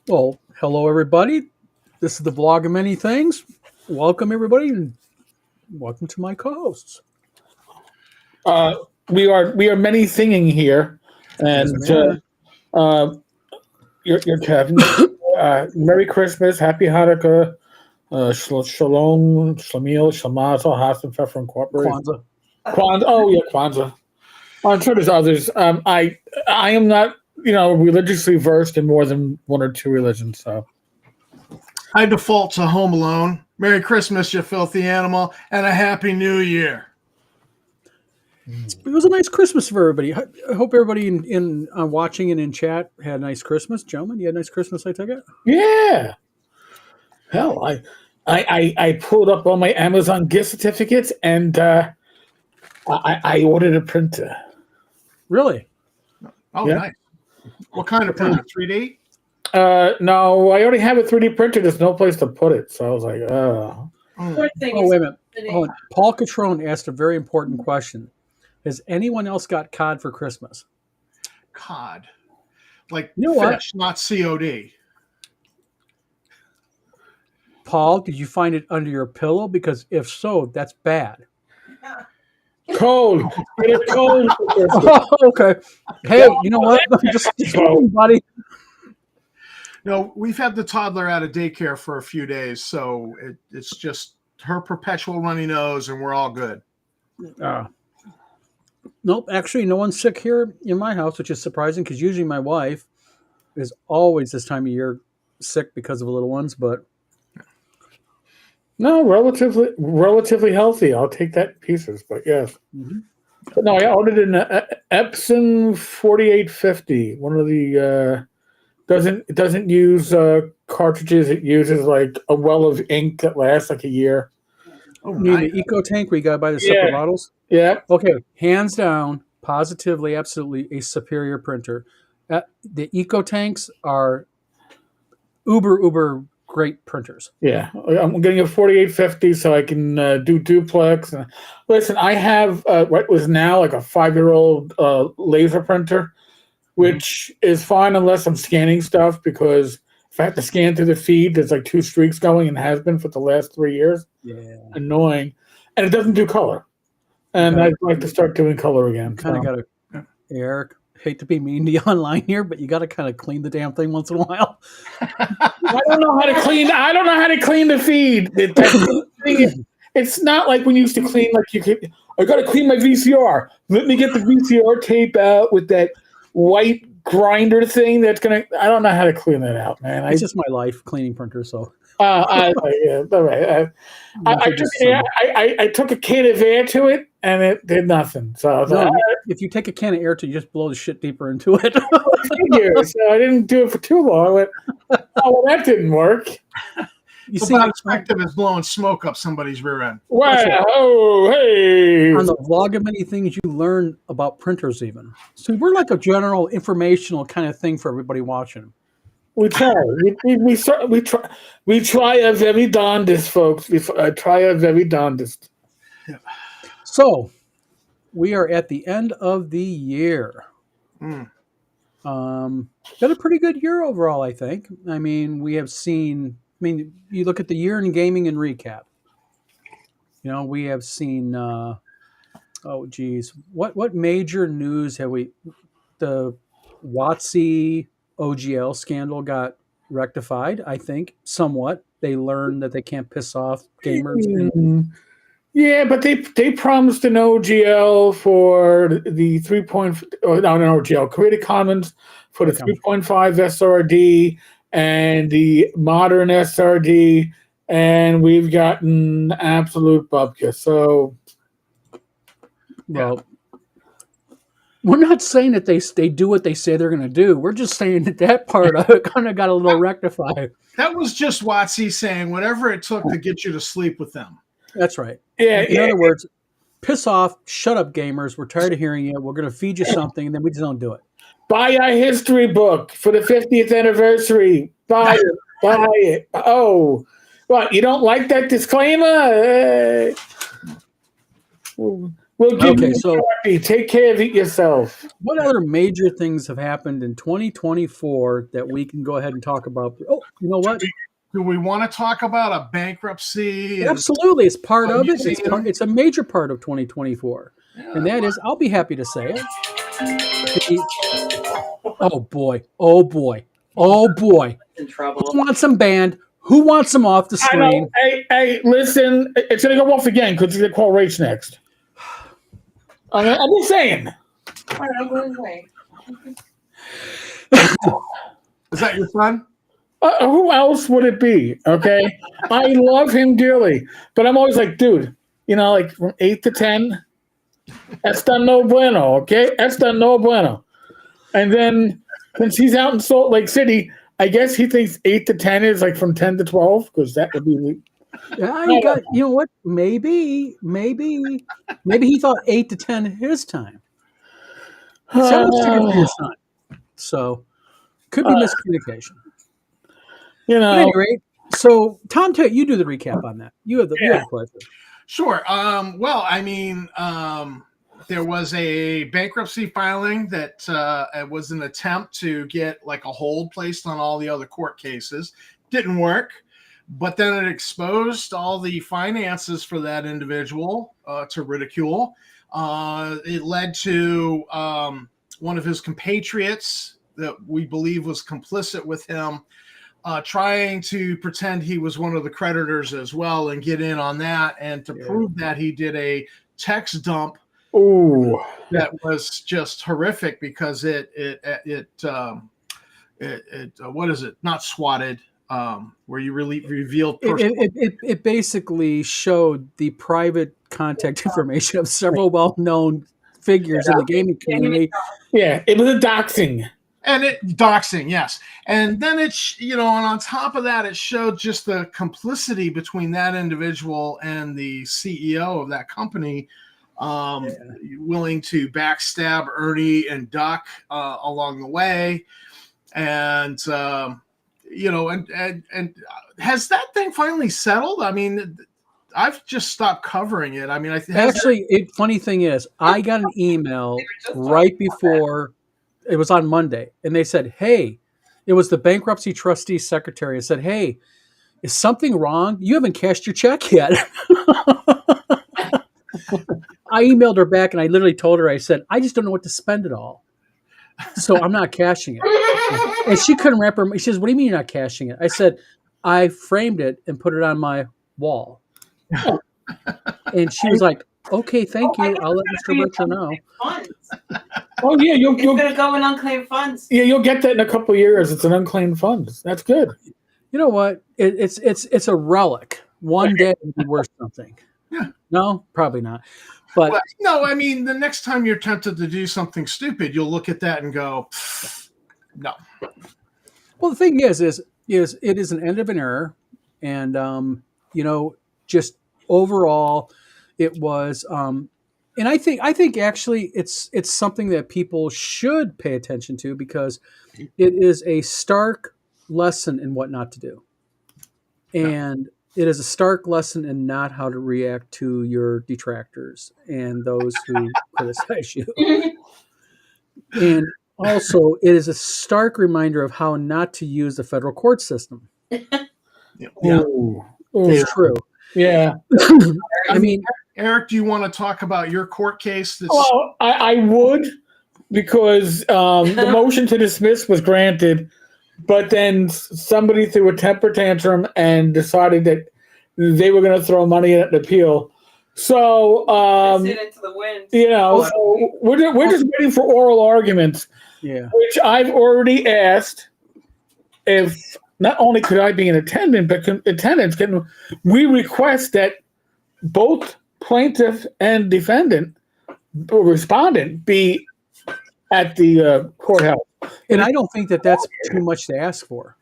Well, hello everybody. This is the vlog of many things. Welcome everybody, and welcome to my co-hosts. Uh, we are many singing here, Yes, and we are. uh, you're Kevin. Merry Christmas, Happy Hanukkah, Shalom, Shamil, Shamazel, Hassan Pfeffer Incorporated. Kwanzaa. Kwanzaa. Oh yeah, Kwanzaa. I'm sure there's others. I am not religiously versed in more than one or two religions. So I default to Home Alone. Merry Christmas, you filthy animal, and a Happy New Year. It was a nice Christmas for everybody. I hope everybody in watching and in chat had a nice Christmas. Gentlemen, you had a nice Christmas, I take it? yeah, hell, I pulled up all my Amazon gift certificates and I ordered a printer. Really? Oh, Yeah. nice. What kind of printer? 3D? No, I already have a 3D printer. There's no place to put it, so I was like, Oh. Oh, wait a minute. Oh, Paul Catrone asked a very important question. Has anyone else got cod for Christmas? Cod. Like You know what? fish, not COD. Paul, did you find it under your pillow? Because if so, that's bad. cold. Get a cold. Oh, okay. Hey, you know what? Just buddy. No, we've had the toddler out of daycare for a few days, so it's just her perpetual runny nose, and we're all good. Nope, actually, no one's sick here in my house, which is surprising because usually my wife is always this time of year sick because of the little ones. But No, relatively healthy. I'll take that in pieces, but yes. Mhm. But no, I ordered an Epson 4850. One of the doesn't use cartridges. It uses like a well of ink that lasts like a year. Oh, You mean nice. the Eco Tank where you got to buy the separate Yeah. bottles? Yeah. Okay, hands down, positively, absolutely a superior printer. The Eco Tanks are uber great printers. Yeah, I'm getting a 4850 so I can do duplex. Listen, I have what was now like a 5-year-old laser printer, which is fine unless I'm scanning stuff because if I have to scan through the feed, there's like 2 streaks going and has been for the last 3 years. Yeah, Annoying, and it doesn't do color. And I'd like to start doing color again. kind of so. got to, Eric. Hate to be mean to you online here, but you got to kind of clean the damn thing once in a while. I don't know how to clean. I don't know how to clean the feed. It's not like when you used to clean. Like you could. I got to clean my VCR. Let me get the VCR tape out with that white grinder thing. That's gonna. I don't know how to clean that out, man. It's just my life cleaning printers, so Yeah, all right. I took a can of air to it, and it did nothing. So I was like, if you take a can of air to, you just blow the shit deeper into it. so I didn't do it for too long. I went, oh, well, that didn't work. You It's see, about effective as blowing smoke up somebody's rear end. Wow! Oh, hey! on the vlog of many things, you learn about printers even. So we're like a general informational kind of thing for everybody watching. We try. We try our very darndest, folks. We try our very darndest. So we are at the end of the year. Mm. Got a pretty good year overall, I think. I mean, we have seen. I mean, you look at the year in gaming and recap. You know, we have seen. Oh, geez, what major news have we? The WotC OGL scandal got rectified. I think somewhat. They learned that they can't piss off gamers. Yeah, but they promised an OGL for the 3. Not an OGL, Creative Commons for the 3.5 SRD and the modern SRD, and we've gotten absolute bupkis. So, Well, we're not saying that they do what they say they're going to do. We're just saying that part of it kind of got a little rectified. That was just WotC saying whatever it took to get you to sleep with them. That's right. yeah. In other words, piss off, shut up, gamers. We're tired of hearing you. We're going to feed you something, and then we just don't do it. Buy our history book for the 50th anniversary. Buy it. Buy it. Oh, what? You don't like that disclaimer? We'll give Okay, you so- a copy. Take care of it yourself. What other major things have happened in 2024 that we can go ahead and talk about? Oh, you know what? Do we want to talk about a bankruptcy? and- Absolutely, it's part Oh, of it. museum. It's a major part of 2024, and that is, I'll be happy to say it. Oh boy! Oh boy! Oh boy! In trouble. Who wants them banned? Who wants them off the I know. screen? Hey, listen. It's going to go off again because you're going to call Rach next. I'm just saying. All right, I'm going away. Is that your son? Who else would it be? Okay. I love him dearly, but I'm always like, dude, like from 8 to 10, esta no bueno, okay? Esta no bueno. And then since he's out in Salt Lake City, I guess he thinks 8 to 10 is like from 10 to 12 because that would be. You know what? Maybe he thought 8 to 10 his time. Sounds like your son. So could be miscommunication. But at any rate, so Tom, you do the recap on that. You have the pleasure. Sure. Well, I mean, there was a bankruptcy filing that it was an attempt to get like a hold placed on all the other court cases. Didn't work, but then it exposed all the finances for that individual to ridicule. It led to one of his compatriots that we believe was complicit with him trying to pretend he was one of the creditors as well and get in on that. And to prove that, he did a text dump. Ooh. That was just horrific because it what is it? Not swatted, where you really revealed it basically showed the private contact information of several well-known figures in the gaming community. Yeah, it was a doxing. And doxing, yes. And then and on top of that, it showed just the complicity between that individual and the CEO of that company, willing to backstab Ernie and Duck along the way. And, and has that thing finally settled? I mean, I've just stopped covering it. I mean, funny thing is, I got an email right before it was on Monday, and they said, "Hey," it was the bankruptcy trustee secretary. It said, "Hey, is something wrong? You haven't cashed your check yet." I emailed her back, and I literally told her, I said, "I just don't know what to spend it all, so I'm not cashing it." And she couldn't wrap her. She says, "What do you mean you're not cashing it?" I said, "I framed it and put it on my wall." And she was like, "Okay, thank you. I'll let Mr. Richer know." Oh yeah, It's gonna go in unclaimed funds. Yeah, you'll get that in a couple of years. It's an unclaimed fund. That's good. You know what? It's a relic. One day it'll be worth something. Yeah. No, probably not. But no, I mean, the next time you're tempted to do something stupid, you'll look at that and go, no. Well, the thing is it is an end of an era, and just overall, it was. And I think actually it's something that people should pay attention to because it is a stark lesson in what not to do, and it is a stark lesson in not how to react to your detractors and those who criticize you. And also, it is a stark reminder of how not to use the federal court system. Yeah. It's true. Yeah. I mean, Eric, do you want to talk about your court case? Well, I would, because the motion to dismiss was granted, but then somebody threw a temper tantrum and decided that they were going to throw money at an appeal. So, Sit into the wind. So we're just waiting for oral arguments, which I've already asked if not only could I be in attendance, can we request that both plaintiff and defendant or respondent be at the courthouse. And I don't think that that's too much to ask for.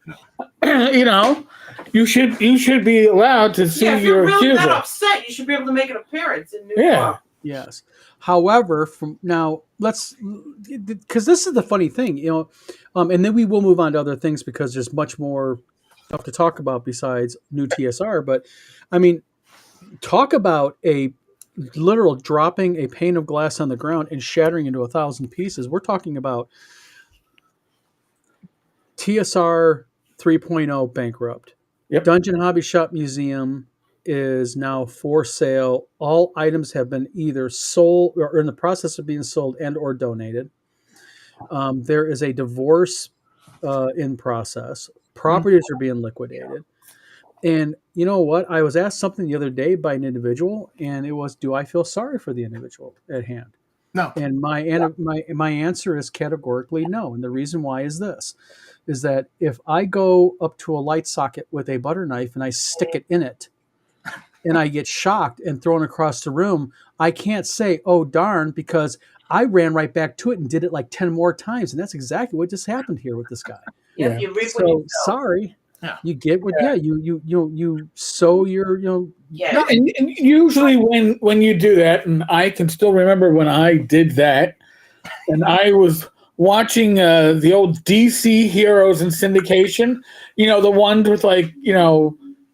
You should be allowed to see if your you're really accuser. that upset, you should be able to make an appearance in New York. Yes. However, from now, because this is the funny thing, and then we will move on to other things because there's much more stuff to talk about besides new TSR. But I mean, talk about a literal dropping a pane of glass on the ground and shattering into 1,000 pieces. We're talking about TSR 3.0 bankrupt. Yep. Dungeon Hobby Shop Museum is now for sale. All items have been either sold or in the process of being sold and or donated. There is a divorce in process. Properties are being liquidated. And you know what? I was asked something the other day by an individual, and it was, do I feel sorry for the individual at hand? No. And my answer is categorically no. And the reason why is this, is that if I go up to a light socket with a butter knife and I stick it in it and I get shocked and thrown across the room, I can't say, oh, darn, because I ran right back to it and did it like 10 more times. And that's exactly what just happened here with this guy. Yep, you reap what So you sow. sorry. Yeah. You get what? Yeah, you sow your Yeah. No, and usually when you do that, and I can still remember when I did that, and I was watching the old DC heroes in syndication. You know, the ones with like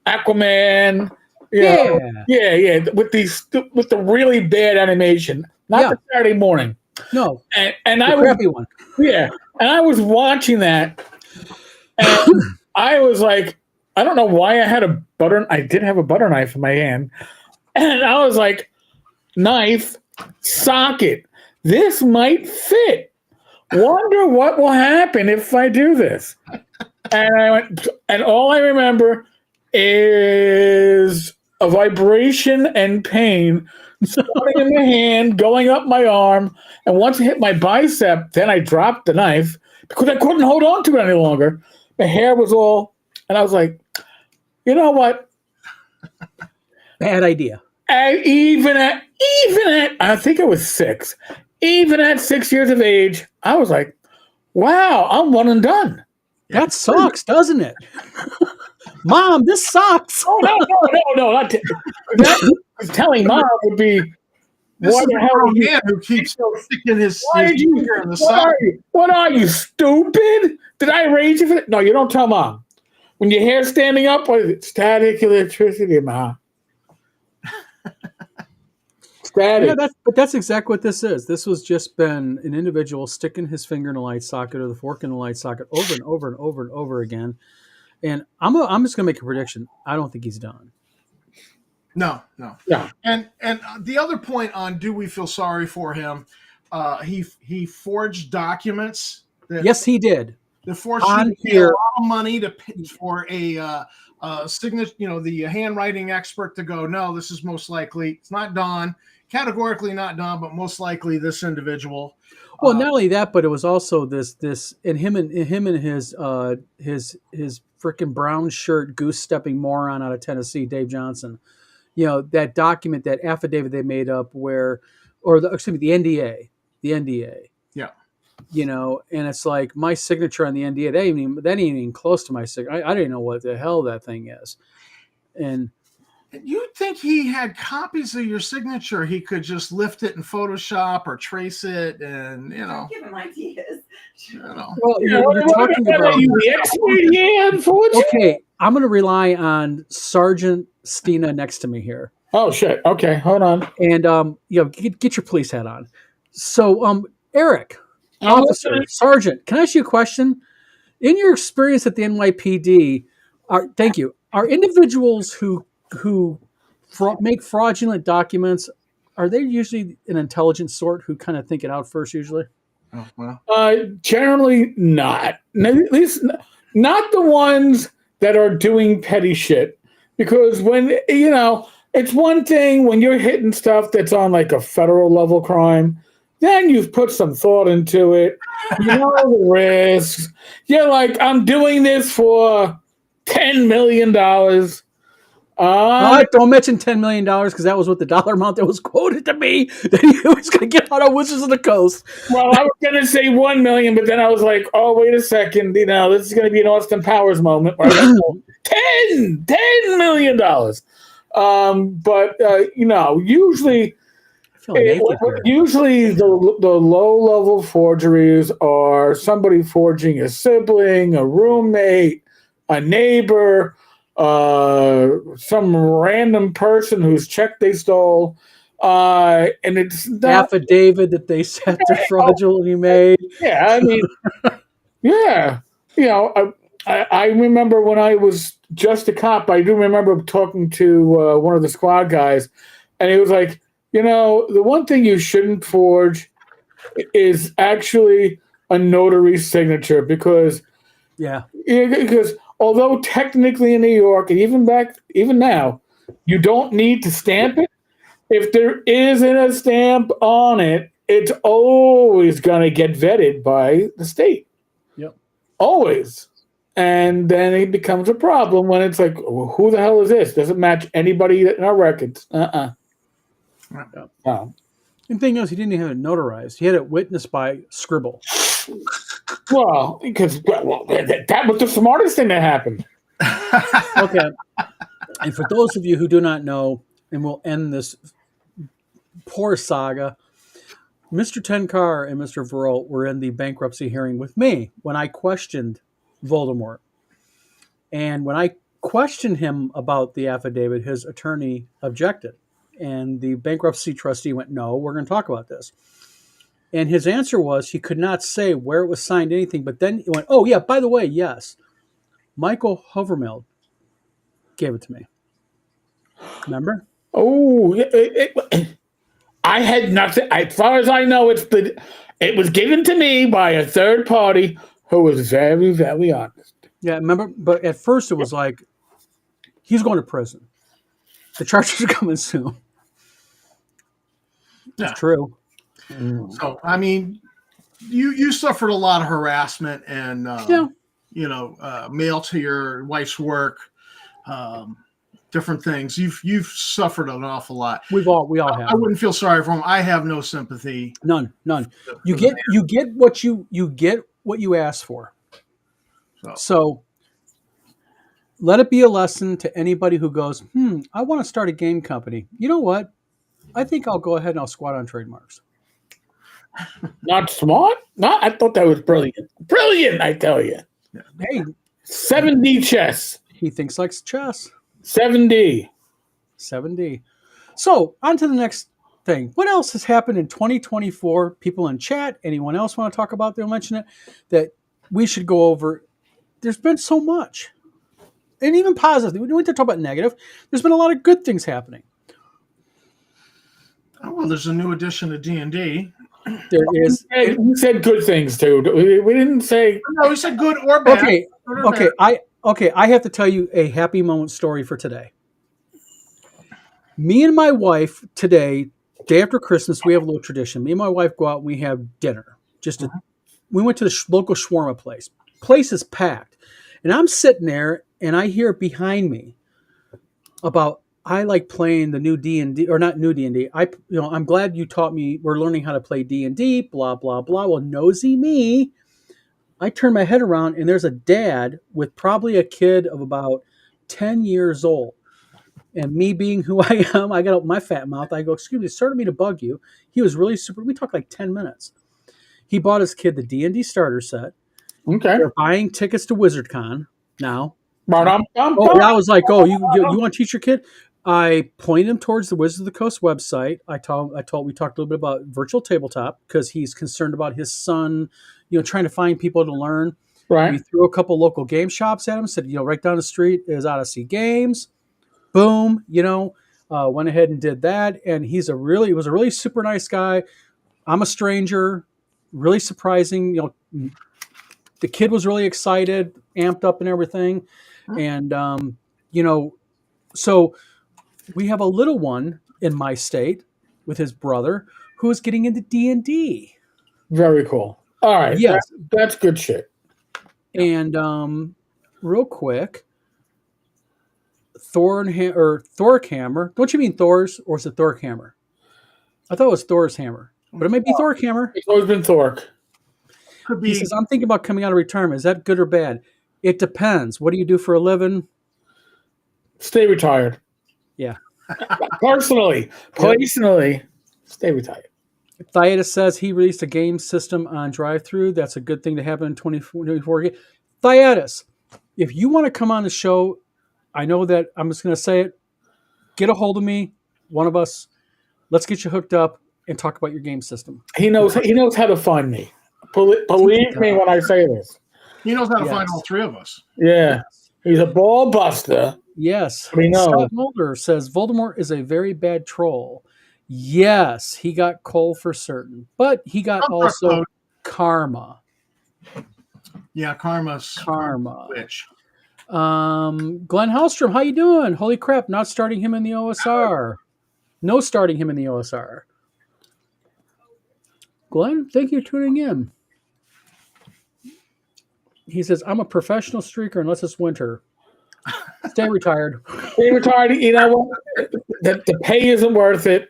Aquaman. yeah. Yeah, with the really bad animation, not the Saturday morning. No, And the I was crappy one. and I was watching that, and I was like, I don't know why I did have a butter knife in my hand, and I was like, knife, socket, this might fit. Wonder what will happen if I do this. And I went, and all I remember is a vibration and pain starting in my hand, going up my arm, and once it hit my bicep, then I dropped the knife because I couldn't hold on to it any longer. My hair was all, and I was like, you know what? Bad idea. And even at, I think I was 6. Even at 6 years of age, I was like, wow, I'm one and done. That sucks, doesn't it? Mom, this sucks. Oh, no. Not telling Mom would be, This what is the a hell grown are you? man who keeps sticking his Why did you? finger in the What socket. what are you, stupid? Did I raise you for that? No, you don't tell Mom. When your hair's standing up, what is it? Static electricity, Ma. Static. Yeah, but that's exactly what this is. This was just been an individual sticking his finger in a light socket or the fork in the light socket over and over and over and over again. And I'm just going to make a prediction. I don't think he's done. No. Yeah. And the other point on do we feel sorry for him? He forged documents. Yes, he did. The forged On a here. lot of money to pay for a signature. The handwriting expert to go. No, this is most likely. It's not Don. Categorically not Don, but most likely this individual. Well, not only that, but it was also this and him and his freaking brown shirt goose stepping moron out of Tennessee, Dave Johnson. That document, that affidavit they made up the NDA. Yeah. And it's like my signature on the NDA. That ain't even close to my signature. I didn't know what the hell that thing is. And you'd think he had copies of your signature. He could just lift it in Photoshop or trace it, and Give him ideas. well, you're talking about. the expert? Yeah, unfortunately. Okay, I'm going to rely on Sergeant Stina next to me here. Oh shit. Okay, hold on. And get your police hat on. So, Eric, officer, sergeant, can I ask you a question? In your experience at the NYPD, are individuals who make fraudulent documents, are they usually an intelligent sort who kind of think it out first? Usually, Oh, well. Generally not. At least not the ones that are doing petty shit. Because when it's one thing when you're hitting stuff that's on like a federal level crime, then you've put some thought into it. You know the risks. You're like, I'm doing this for $10 million. don't mention $10 million because that was what the dollar amount that was quoted to me that he was going to get out of Wizards of the Coast. Well, I was going to say 1 million, but then I was like, oh, wait a second. This is going to be an Austin Powers moment. Where I go, $10 million. But usually, usually the low-level forgeries are somebody forging a sibling, a roommate, a neighbor, some random person whose check they stole. And it's not. affidavit that they said they're fraudulently made. Yeah, I mean, yeah. I remember when I was just a cop, I do remember talking to one of the squad guys, and he was like, the one thing you shouldn't forge is actually a notary signature because although technically in New York and even now, you don't need to stamp it. If there isn't a stamp on it, it's always going to get vetted by the state. Yep. Always. And then it becomes a problem when it's like, well, who the hell is this? Doesn't match anybody in our records. And the thing is, he didn't even have it notarized. He had it witnessed by Scribble. Well, because that was the smartest thing that happened. Okay. And for those of you who do not know, and we'll end this poor saga, Mr. Tenkar and Mr. Verrill were in the bankruptcy hearing with me when I questioned Voldemort. And when I questioned him about the affidavit, his attorney objected. And the bankruptcy trustee went, no, we're going to talk about this. And his answer was he could not say where it was signed, anything. But then he went, oh, yeah, by the way, yes, Michael Hovermill gave it to me. Remember? Oh, I had nothing. As far as I know, it was given to me by a third party who was very, very honest. Yeah, remember? But at first it was like, he's going to prison. The charges are coming soon. That's true. So, I mean, you suffered a lot of harassment and, mail to your wife's work, different things. You've suffered an awful lot. We all have. I wouldn't feel sorry for him. I have no sympathy. None. You get what you ask for. So let it be a lesson to anybody who goes, I want to start a game company. You know what? I think I'll go ahead and I'll squat on trademarks. Not smart? No, I thought that was brilliant. Brilliant, I tell you. Hey, 7D chess. he thinks like chess. 7D. 7D. So on to the next thing. What else has happened in 2024? People in chat, anyone else want to talk about? They'll mention it. That we should go over. There's been so much. And even positive. We don't want to talk about negative. There's been a lot of good things happening. Oh, well, there's a new edition of D&D. There is. We said good things too. We didn't say. No, we said good or bad. Okay. I have to tell you a happy moment story for today. Me and my wife today, day after Christmas, we have a little tradition. Me and my wife go out and we have dinner. We went to the local shawarma place. Place is packed, and I'm sitting there and I hear behind me about. I like playing the new D&D, or not new D&D. I'm glad you taught me. We're learning how to play D&D. Blah blah blah. Well, nosy me. I turn my head around and there's a dad with probably a kid of about 10 years old. And me being who I am, I got up my fat mouth. I go, excuse me, sorry me to bug you. He was really super. We talked like 10 minutes. He bought his kid the D&D starter set. Okay. They're buying tickets to WizardCon now. I was like, oh, you want to teach your kid? I pointed him towards the Wizards of the Coast website. We talked a little bit about virtual tabletop because he's concerned about his son, trying to find people to learn. Right. We threw a couple local game shops at him. Said, right down the street is Odyssey Games. Boom. Went ahead and did that. And he was a really super nice guy. I'm a stranger. Really surprising. The kid was really excited, amped up and everything. And, so we have a little one in my state with his brother who is getting into D&D. Very cool. All right. Yes. That's good shit. And real quick, Thorhammer. Don't you mean Thor's, or is it Thorhammer? I thought it was Thor's hammer, but it may be Thorhammer. It's always been Thork. Could be. He says, I'm thinking about coming out of retirement. Is that good or bad? It depends. What do you do for a living? Stay retired. Yeah. Personally, stay retired. Thaiatus says he released a game system on drive-thru. That's a good thing to happen in 2024. Thaiatus, if you want to come on the show, I know that I'm just going to say it. Get a hold of me, one of us. Let's get you hooked up and talk about your game system. He knows how to find me. Believe me when I say this. He knows how to Yes. find all three of us. Yeah, he's a ball buster. Yes. We know. Scott Mulder says Voldemort is a very bad troll. Yes, he got coal for certain, but he got Comfort also code. karma. Yeah, Karma's Karma. Witch. Glenn Hallstrom, how you doing? Holy crap, not starting him in the OSR. No starting him in the OSR. Glenn, thank you for tuning in. He says, I'm a professional streaker unless it's winter. Stay retired. He retired. You know what? The pay isn't worth it,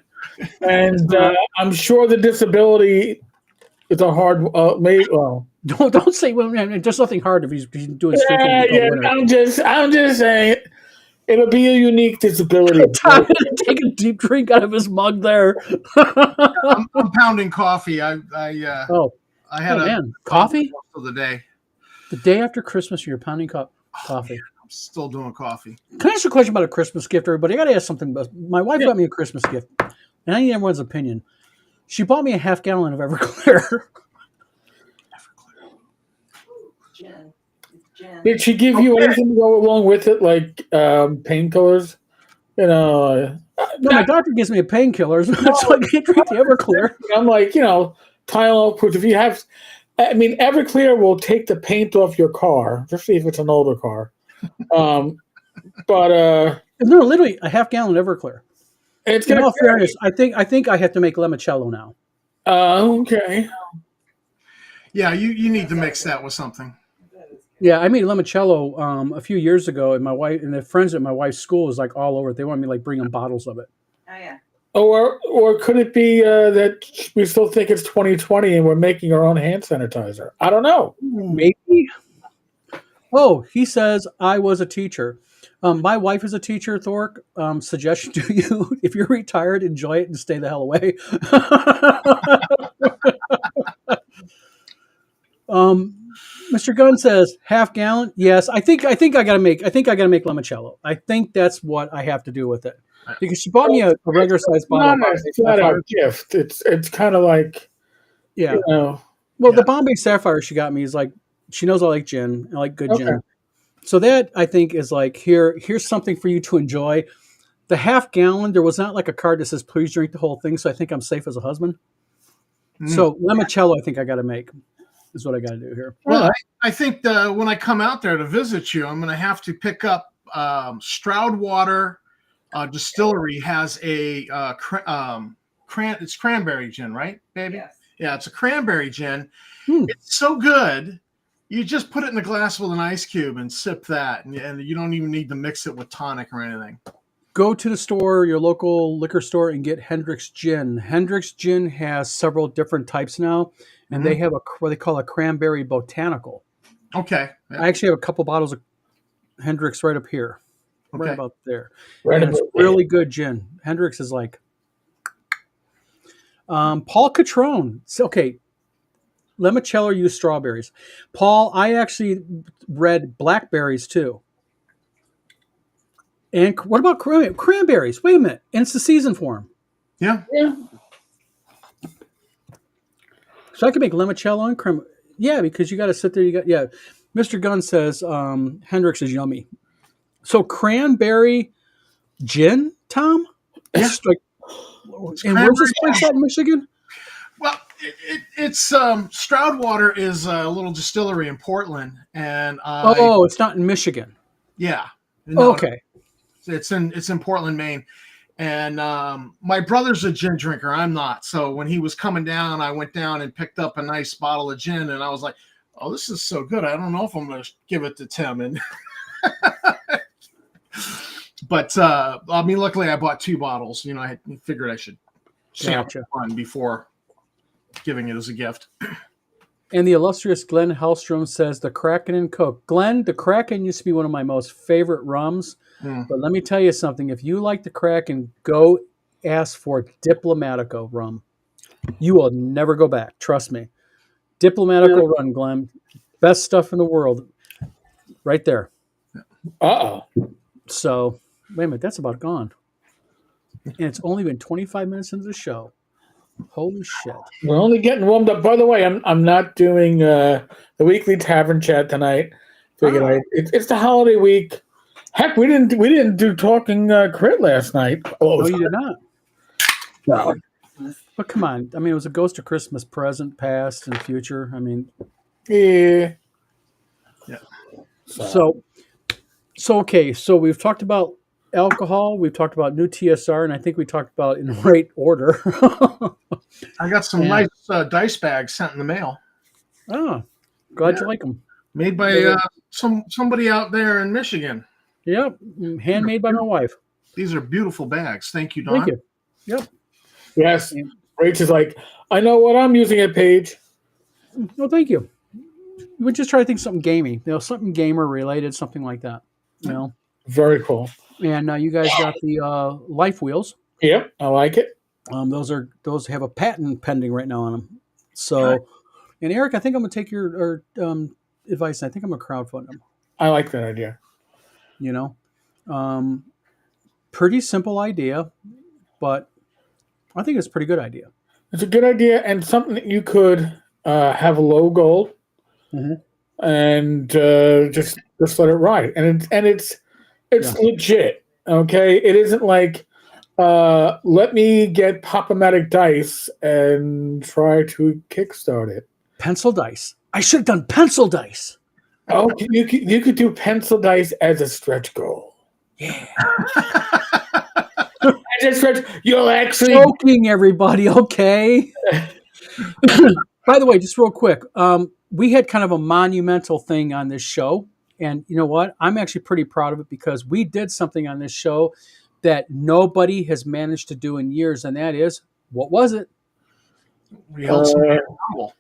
and I'm sure the disability is a hard. Well, Don't say, well, man, there's nothing hard if he's doing streaking. yeah, in the yeah. winter. I'm just saying, it'll be a unique disability. Time to take a deep drink out of his mug there. I'm pounding coffee. I Oh, had a man. Coffee? most of the day. The day after Christmas, you're pounding coffee. I'm still doing coffee. Can I ask you a question about a Christmas gift, everybody? I got to ask something. My wife got me a Christmas gift, and I need everyone's opinion. She bought me a half gallon of Everclear. Jen. It's Jen. Did she give you anything to go along with it, like painkillers? You know, No, my doctor gives me a painkiller, so I can't drink the Everclear. I'm like, Tylenol. Because if you have, Everclear will take the paint off your car, especially if it's an older car. But No, literally a half gallon of Everclear. it's In gonna. all fairness, I think I have to make limoncello now. Okay. Yeah, you need to mix that with something. Yeah, I made limoncello a few years ago, and my wife and the friends at my wife's school was like all over it. They wanted me to like bring them bottles of it. Oh yeah. Or could it be that we still think it's 2020 and we're making our own hand sanitizer? I don't know. Maybe. Oh, he says I was a teacher. My wife is a teacher, Thork. Suggestion to you: if you're retired, enjoy it and stay the hell away. Mr. Gunn says half gallon. Yes, I think I gotta make limoncello. I think that's what I have to do with it because she bought me a regular size bottle. It's not a gift. It's kind of like Yeah. Well, The Bombay Sapphire she got me is like she knows I like gin. I like good gin. So that I think is like here's something for you to enjoy. The half gallon, there was not like a card that says please drink the whole thing, so I think I'm safe as a husband. So limoncello, I think I got to make is what I got to do here. Well, I think when I come out there to visit you, I'm going to have to pick up Stroudwater Distillery has a it's cranberry gin, right, baby? Yes. Yeah, it's a cranberry gin. It's so good. You just put it in a glass with an ice cube and sip that, and you don't even need to mix it with tonic or anything. Go to the store, your local liquor store, and get Hendrick's Gin. Hendrick's Gin has several different types now, and they have what they call a cranberry botanical. Okay. Yeah. I actually have a couple bottles of Hendrick's right up here, right Okay. about there. Right And it's about there. really good gin. Hendrick's is like Paul Catrone. So, okay, limoncello use strawberries. Paul, I actually read blackberries too. And what about cranberries? Wait a minute. And it's the season for them. Yeah. Yeah. So I can make limoncello and creme. Yeah, because you got to sit there. Mr. Gunn says Hendrick's is yummy. So cranberry gin, Tom? It's like, and where's this place at in Michigan? Well, it's Stroudwater is a little distillery in Portland, and It's not in Michigan. yeah. No, Okay. It's in Portland, Maine. And my brother's a gin drinker. I'm not. So when he was coming down, I went down and picked up a nice bottle of gin, and I was like, "Oh, this is so good. I don't know if I'm going to give it to Tim." And but luckily I bought 2 bottles. I figured I should sample one before giving it as a gift. And the illustrious Glenn Hellstrom says the Kraken and Coke. Glenn, the Kraken used to be one of my most favorite rums. But let me tell you something. If you like the Kraken, go ask for Diplomatico rum. You will never go back. Trust me. Diplomatico rum, Glenn. Best stuff in the world. Right there. Uh-oh. So, wait a minute. That's about gone. and it's only been 25 minutes into the show. Holy shit! We're only getting warmed up. By the way, I'm not doing the weekly tavern chat tonight. Figured it's the holiday week. Heck, we didn't do talking crit last night. No, you did not. No. But come on, I mean, it was a Ghost of Christmas present, past, and future. I mean, Yeah. so okay. So we've talked about alcohol. We've talked about new TSR, and I think we talked about it in the right order. I got some Yeah. nice dice bags sent in the mail, Oh, glad Yeah. you like them. made by somebody out there in Michigan. Yep, handmade by my wife. These are beautiful bags. Thank you, Don. Thank you. Yep. Yes. Rach is like, I know what I'm using at Paige. No, thank you. We just try to think something gamey, something gamer related, something like that. Very cool. And you guys got the life wheels. Yep, I like it. Those have a patent pending right now on them. So, and Eric, I think I'm gonna take your advice. I think I'm gonna crowdfund them. I like that idea. Pretty simple idea, but I think it's a pretty good idea. It's a good idea and something that you could have a low goal and just let it ride. And it's legit. Okay, it isn't like let me get Pop-O-Matic dice and try to kickstart it. Pencil dice. I should have done pencil dice. Oh, you could do pencil dice as a stretch goal. Yeah. As a stretch, you'll actually Joking, everybody. Okay. By the way, just real quick, we had kind of a monumental thing on this show, and you know what? I'm actually pretty proud of it because we did something on this show that nobody has managed to do in years, and that is, what was it? We held some accountable.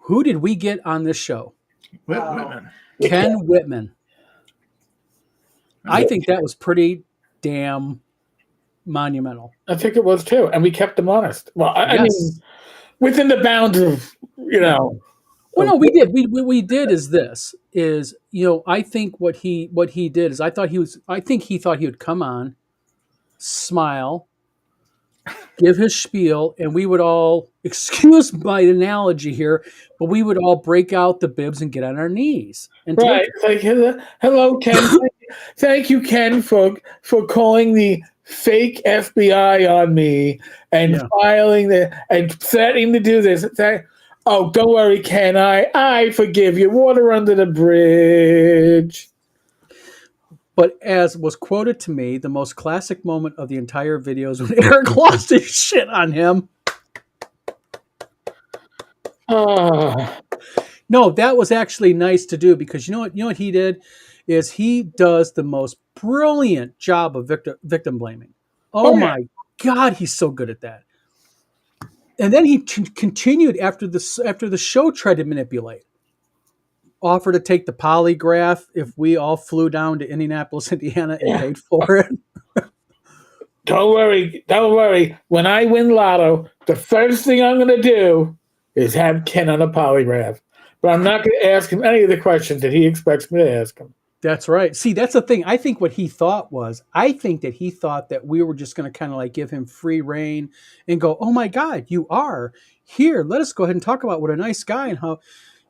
Who did we get on this show? Whitman. Ken Whitman. I think that was pretty damn monumental. I think it was too, and we kept them honest. Well, I mean, within the bounds of Well, no, we did. We did is I think what he did is I think he thought he would come on, smile, give his spiel, and we would all, excuse my analogy here, but we would all break out the bibs and get on our knees. And right, like hello, Ken. Thank you, Ken, for calling the fake FBI on me and filing and threatening to do this. Oh, don't worry, Ken. I forgive you. Water under the bridge. But as was quoted to me, the most classic moment of the entire video is when Eric lost his shit on him. No, that was actually nice to do because you know what he did is he does the most brilliant job of victim blaming. Oh my God, he's so good at that. And then he continued after the show tried to manipulate. Offer to take the polygraph if we all flew down to Indianapolis, Indiana and paid for it. Don't worry. When I win Lotto, the first thing I'm going to do is have Ken on a polygraph. But I'm not going to ask him any of the questions that he expects me to ask him. That's right. See, that's the thing. I think what he thought that we were just going to kind of like give him free reign and go, oh my God, you are here. Let us go ahead and talk about what a nice guy and how,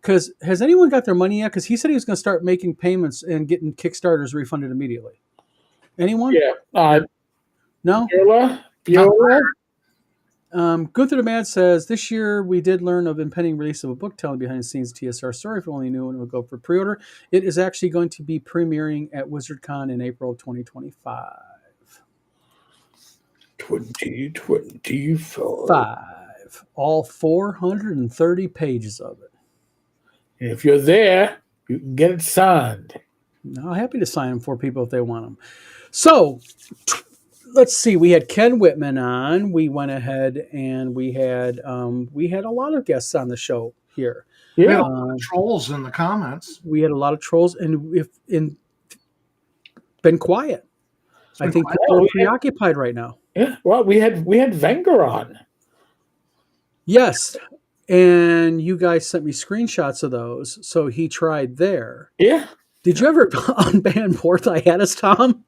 because has anyone got their money yet? Because he said he was going to start making payments and getting Kickstarters refunded immediately. Anyone? Yeah. No? Beulah? Gunther the Mad says, this year we did learn of impending release of a book telling behind the scenes TSR story. If you only knew when it would go for pre-order. It is actually going to be premiering at WizardCon in April of 2025. 2025. All 430 pages of it. If you're there, you can get it signed. I'm happy to sign them for people if they want them. So, let's see. We had Ken Whitman on. We went ahead and we had a lot of guests on the show here. Yeah, trolls in the comments. We had a lot of trolls, and been quiet. I think people are preoccupied right now. Yeah. Well, we had Wenger on. Yes, and you guys sent me screenshots of those. So he tried there. Yeah. Did you ever unban Porth Hiatus, Tom?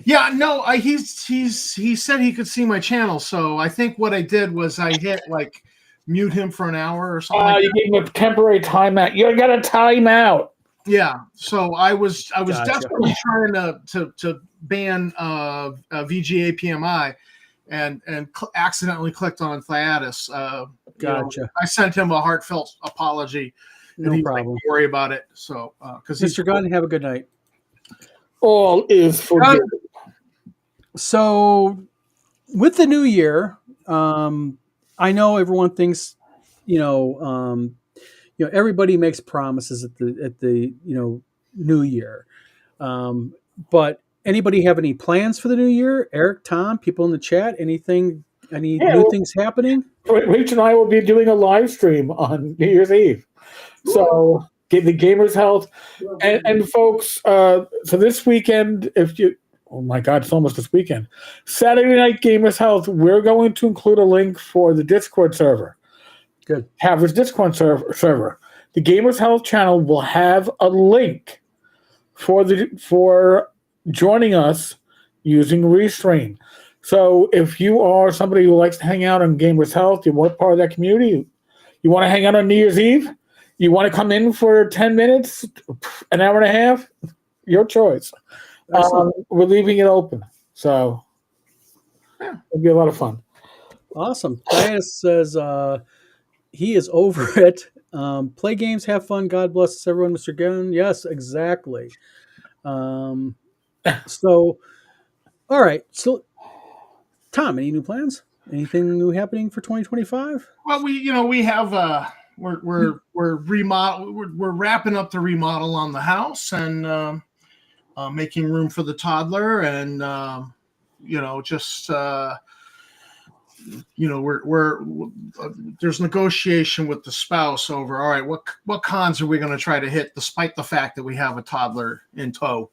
Yeah, no, he said he could see my channel, so I think what I did was I hit like mute him for an hour or something like You that. gave him a temporary timeout. You got a timeout. Yeah, so I was Gotcha. desperately trying to ban VGA PMI, and accidentally clicked on Thyatis. Gotcha. I sent him a heartfelt apology, and No he's like, problem. "Don't worry about it." So because he's Mr. Gunn, have a good night. All is forgiven. So, with the new year, I know everyone thinks, everybody makes promises at the new year. But anybody have any plans for the new year? Eric, Tom, people in the chat, anything, any Yeah, new well- things happening? Rach and I will be doing a live stream on New Year's Eve. So get the Gamers Health. And folks, so this weekend, oh my God, it's almost this weekend. Saturday Night Gamers Health, we're going to include a link for the Discord server. Good. Have this Discord server. The Gamers Health channel will have a link for joining us using Restream. So if you are somebody who likes to hang out on Gamers Health, you want part of that community, you want to hang out on New Year's Eve, you want to come in for 10 minutes, an hour and a half, your choice. We're leaving it open. So it'll be a lot of fun. Awesome. Dias says he is over it. Play games, have fun. God bless everyone, Mr. Gunn. Yes, exactly. So, all right. So, Tom, any new plans? Anything new happening for 2025? Well, we have we're remodel we're wrapping up the remodel on the house and making room for the toddler, and we're there's negotiation with the spouse over, all right, what cons are we going to try to hit despite the fact that we have a toddler in tow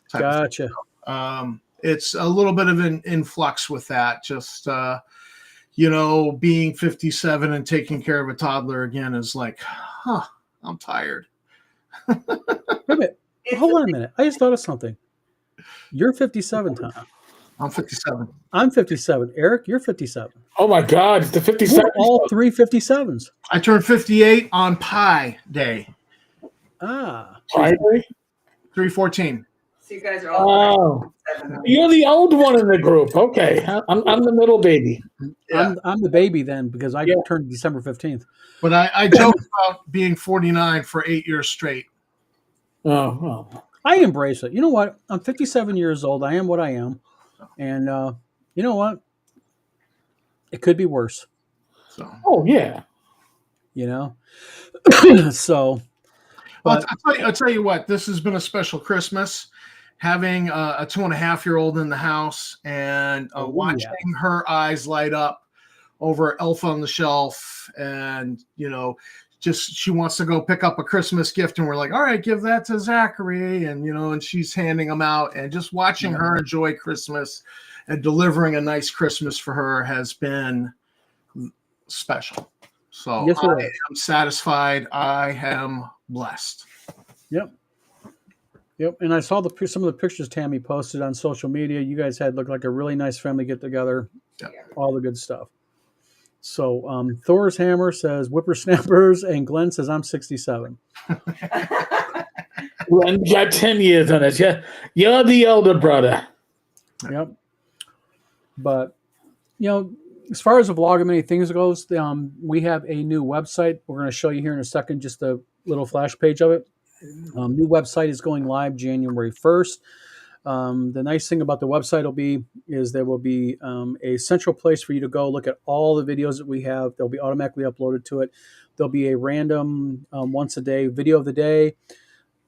type of thing. Gotcha. It's a little bit of an influx with that, just being 57 and taking care of a toddler again is like, I'm tired. Wait a minute. Hold on a minute. I just thought of something. You're 57, Tom. I'm 57. I'm 57. Eric, you're 57. Oh my God, it's the 57. We're all three 57s. I turned 58 on Pi Day, Ah. Friday? 3/14. So you guys are all Oh, 7. you're the old one in the group. Okay, I'm the middle baby. Yeah. I'm the baby then because I turned December 15th. But I joke about being 49 for 8 years straight. Oh, well. I embrace it. You know what? I'm 57 years old. I am what I am. And you know what? It could be worse. So, Oh yeah. So, well, but I'll tell you what, this has been a special Christmas. Having a 2.5-year-old in the house and watching her eyes light up over Elf on the Shelf, and just she wants to go pick up a Christmas gift, and we're like, all right, give that to Zachary, and she's handing them out, and just watching her enjoy Christmas and delivering a nice Christmas for her has been special. So Yes, it I is. am satisfied. I am blessed. Yep. And I saw some of the pictures Tammy posted on social media. You guys had looked like a really nice family get together. Yep. All the good stuff. So Thor's Hammer says whippersnappers, and Glenn says I'm 67. Glenn got 10 years on it. Yeah, you're the elder brother. Yep. But as far as the vlog of many things goes, we have a new website. We're going to show you here in a second, just a little flash page of it. New website is going live January 1st. The nice thing about the website is there will be a central place for you to go look at all the videos that we have. They'll be automatically uploaded to it. There'll be a random once a day video of the day.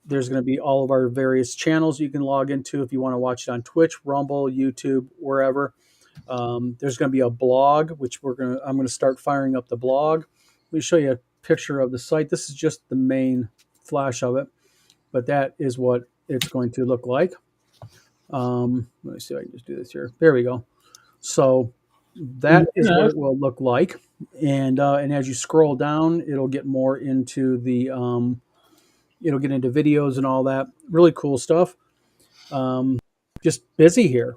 There's going to be all of our various channels you can log into if you want to watch it on Twitch, Rumble, YouTube, wherever. There's going to be a blog, which I'm going to start firing up the blog. Let me show you a picture of the site. This is just the main flash of it, but that is what it's going to look like. Let me see if I can just do this here. There we go. So that is what it will look like. And as you scroll down, it'll get more into the, it'll get into videos and all that really cool stuff. just busy here.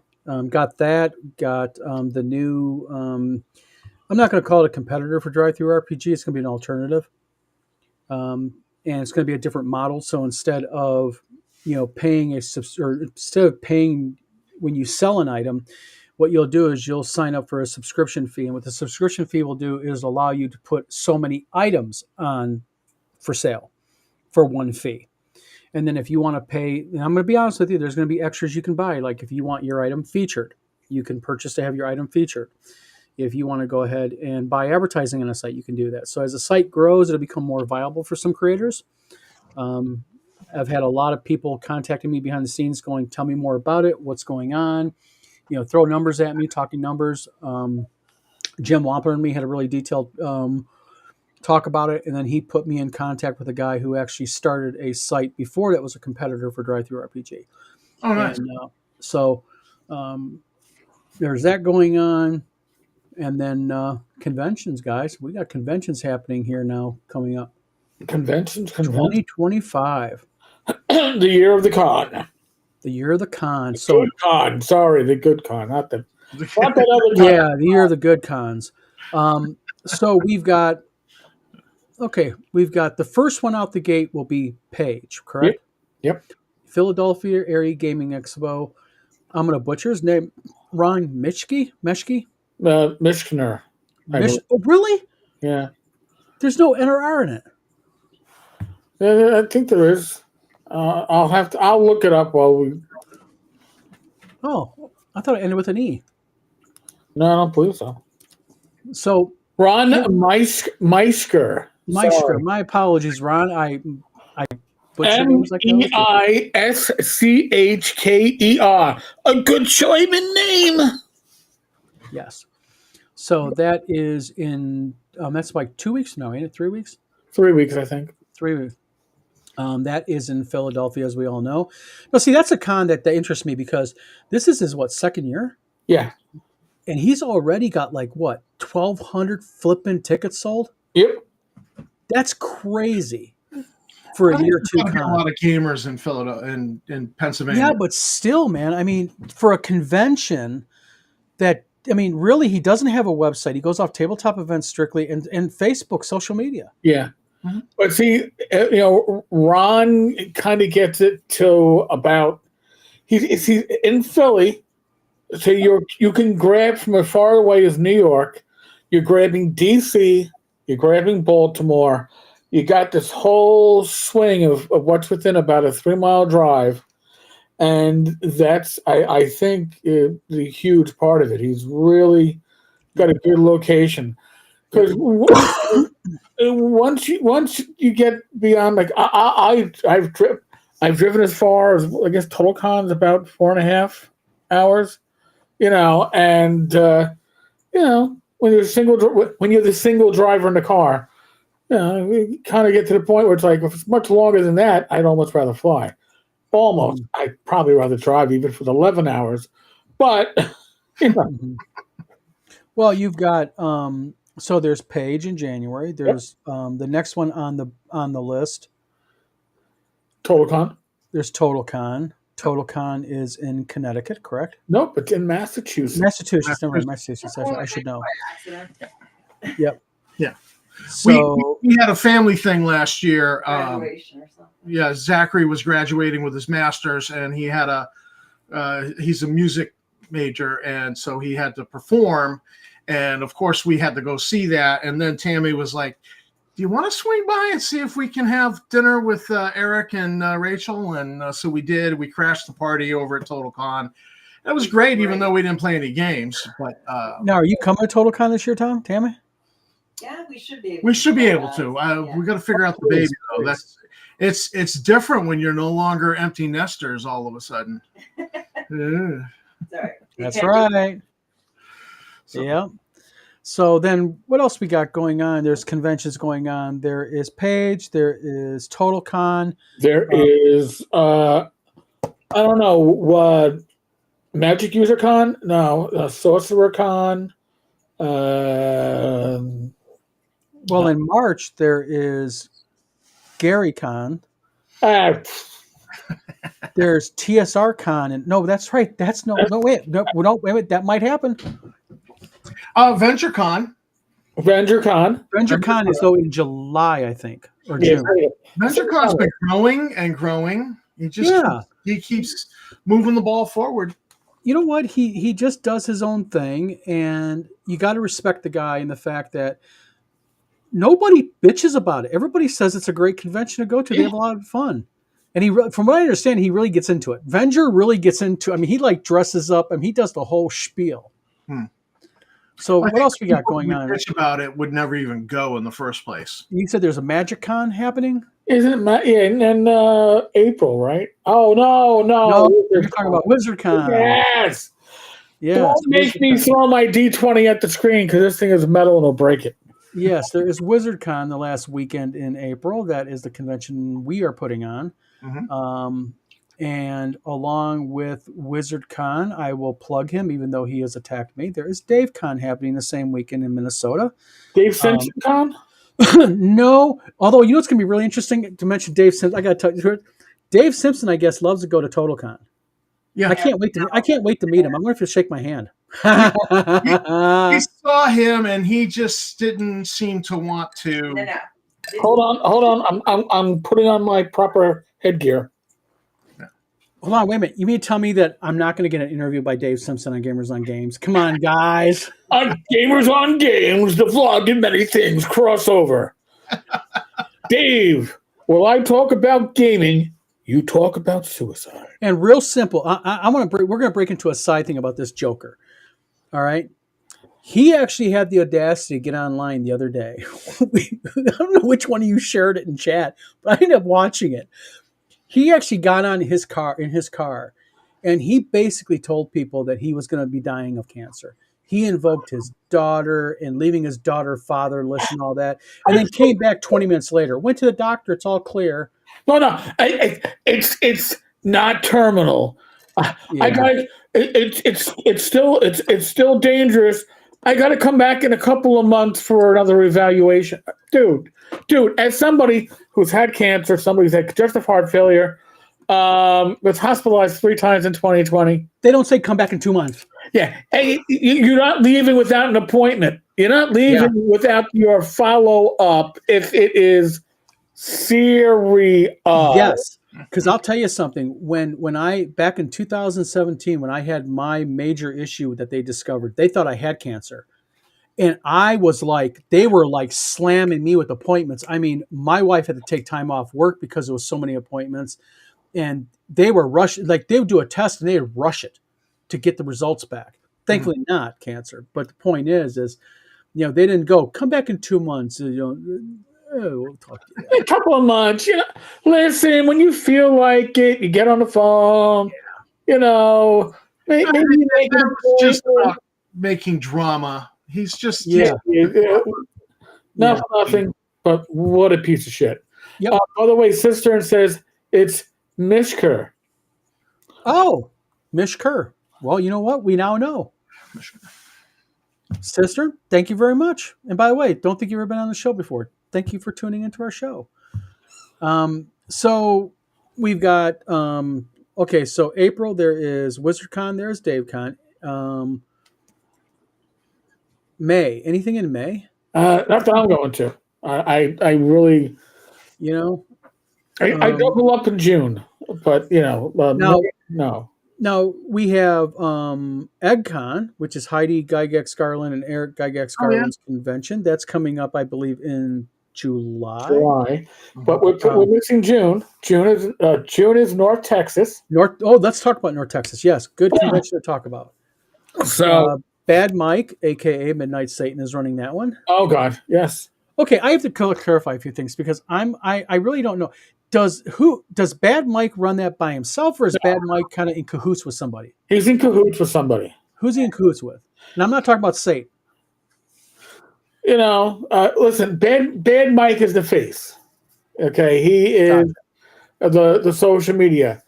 Got that. Got the new. I'm not going to call it a competitor for Drive Through RPG. It's going to be an alternative, and it's going to be a different model. So instead of paying or instead of paying when you sell an item, what you'll do is you'll sign up for a subscription fee, and what the subscription fee will do is allow you to put so many items on for sale for one fee. And then if you want to pay, and I'm going to be honest with you, there's going to be extras you can buy. Like if you want your item featured, you can purchase to have your item featured. If you want to go ahead and buy advertising on a site, you can do that. So as the site grows, it'll become more viable for some creators. I've had a lot of people contacting me behind the scenes going, tell me more about it. What's going on? Throw numbers at me, talking numbers. Jim Wampler and me had a really detailed talk about it, and then he put me in contact with a guy who actually started a site before that was a competitor for Drive Through RPG. Oh, nice. And so there's that going on, and then conventions, guys. We got conventions happening here now coming up. Conventions. 2025, The year of the con. the year of the con. So Good con. Sorry, the good con, not that other con. yeah, the year of the good cons. So we've got the first one out the gate will be Page, correct? Yep. Philadelphia Area Gaming Expo. I'm going to butcher his name. Ron Mishke? Mishkner. Oh, really? Yeah. There's no N or R in it. I think there is. I'll look it up while we. Oh, I thought it ended with an E. No, I don't believe so. So Ron Meisker. Meisker. My apologies, Ron. I butchered names like that. Meischker. A good German name. Yes. So that is in that's like 2 weeks now, ain't it? 3 weeks? 3 weeks, I think. 3 weeks. That is in Philadelphia, as we all know. Now, see, that's a con that interests me because this is his, second year? Yeah. And he's already got 1,200 flipping tickets sold? Yep. That's crazy for a year or two A con. lot of gamers in Philadelphia, in Pennsylvania. Yeah, but still, man, I mean, for a convention really, he doesn't have a website. He goes off tabletop events strictly and Facebook, social media. Yeah. Mm-hmm. But see, Ron kind of gets it to about he's in Philly, so you can grab from as far away as New York. You're grabbing DC, you're grabbing Baltimore. You got this whole swing of what's within about a 3-mile drive, and that's I think the huge part of it. He's really got a good location because. Once you get beyond I've driven as far as I guess Total Con's about 4.5 hours, and when you're the single driver in the car, you kind of get to the point where it's like if it's much longer than that, I'd almost rather fly. Almost, I'd probably rather drive even for the 11 hours, but Well, you've got. So there's Page in January. There's the next one on the list. Total Con. There's Total Con. Total Con is in Connecticut, correct? Nope, it's in Massachusetts. Massachusetts. Never mind, Massachusetts. I should know. Yep. Yeah. So we had a family thing last year. Graduation or something. Yeah, Zachary was graduating with his master's, and he had he's a music major, and so he had to perform. And of course, we had to go see that. And then Tammy was like, "Do you want to swing by and see if we can have dinner with Eric and Rachel?" And so we did. We crashed the party over at Total Con. It was great, even though we didn't play any games. But now, are you coming to Total Con this year, Tom? Tammy? Yeah, we should be. we should be able to. We got to figure out the baby though. It's different when you're no longer empty nesters all of a sudden. Yeah. Sorry. That's right. So- Yeah. So then what else we got going on? There's conventions going on. There is Page. There is Total Con. There is I don't know what Magic User Con? No, Sorcerer Con. Well, in March, there is Gary Con. There's TSR Con, and no, that's right. That's no, wait, that might happen. VentureCon. VentureCon. VentureCon is though in July, I think, or June. VentureCon's been growing and growing. He keeps moving the ball forward. You know what? He just does his own thing, and you got to respect the guy and the fact that nobody bitches about it. Everybody says it's a great convention to go to. They have a lot of fun. And from what I understand, he really gets into it. Venger really gets into. I mean, he like dresses up. I mean, he does the whole spiel. So what else we got going on? Bitch about it would never even go in the first place. You said there's a Magic Con happening. Isn't it? Yeah, in April, right? Oh no! You're talking about Wizard Con. Yes. Yeah. Don't make me throw my D20 at the screen because this thing is metal and it'll break it. Yes, there is Wizard Con the last weekend in April. That is the convention we are putting on. And along with Wizard Con, I will plug him, even though he has attacked me. There is Dave Con happening the same weekend in Minnesota. Dave Simpson Con? No, although you know it's going to be really interesting to mention Dave Simpson. I got to tell you, Dave Simpson, I guess, loves to go to TotalCon. Yeah, I can't wait to meet him. I'm going to shake my hand. He saw him and he just didn't seem to want to. No. Hold on. I'm putting on my proper headgear. Hold on, wait a minute. You mean to tell me that I'm not going to get an interview by Dave Simpson on Gamers on Games? Come on, guys. On Gamers on Games, the vlog and many things crossover. Dave, while I talk about gaming, you talk about suicide. And real simple. We're going to break into a side thing about this Joker. All right. He actually had the audacity to get online the other day. I don't know which one of you shared it in chat, but I ended up watching it. He actually got on in his car, and he basically told people that he was going to be dying of cancer. He invoked his daughter and leaving his daughter fatherless and all that, and then came back 20 minutes later. Went to the doctor. It's all clear. No. It's not terminal. Yeah. It's still dangerous. I got to come back in a couple of months for another evaluation, dude. As somebody who's had cancer, somebody who's had congestive heart failure, was hospitalized 3 times in 2020. They don't say come back in 2 months. Yeah, hey, you're not leaving without an appointment. You're not leaving without your follow up if it is serious. Yes. Because I'll tell you something. When I back in 2017, when I had my major issue that they discovered, they thought I had cancer, and I was like, they were like slamming me with appointments. I mean, my wife had to take time off work because there was so many appointments, and they were rushing. Like they would do a test and they would rush it to get the results back. Thankfully, not cancer. But the point is, they didn't go come back in 2 months. We'll talk to you. A couple of months, listen, when you feel like it, you get on the phone, maybe you make it just about making drama. He's just nothing, but what a piece of shit. Yep. By the way, Cistern says it's Mishker. Oh, Mishker. Well, you know what? We now know. Cistern, thank you very much. And by the way, don't think you've ever been on the show before. Thank you for tuning into our show. So we've got, so April, there is WizardCon, there's DaveCon. May, anything in May? Not that I'm going to. I really, I double up in June, but no. Now we have EggCon, which is Heidi Gygax Garland and Eric Gygax Garland's convention. That's coming up, I believe, in July. But we're missing June. June is North Texas. Let's talk about North Texas. Yes, good convention to talk about. So Bad Mike, aka Midnight Satan, is running that one. Oh God, yes. Okay, I have to clarify a few things because I really don't know. Does Bad Mike run that by himself, or is Bad Mike kind of in cahoots with somebody? He's in cahoots with somebody. Who's he in cahoots with? And I'm not talking about Satan. Listen, Bad Mike is the face. Okay, he is the social media,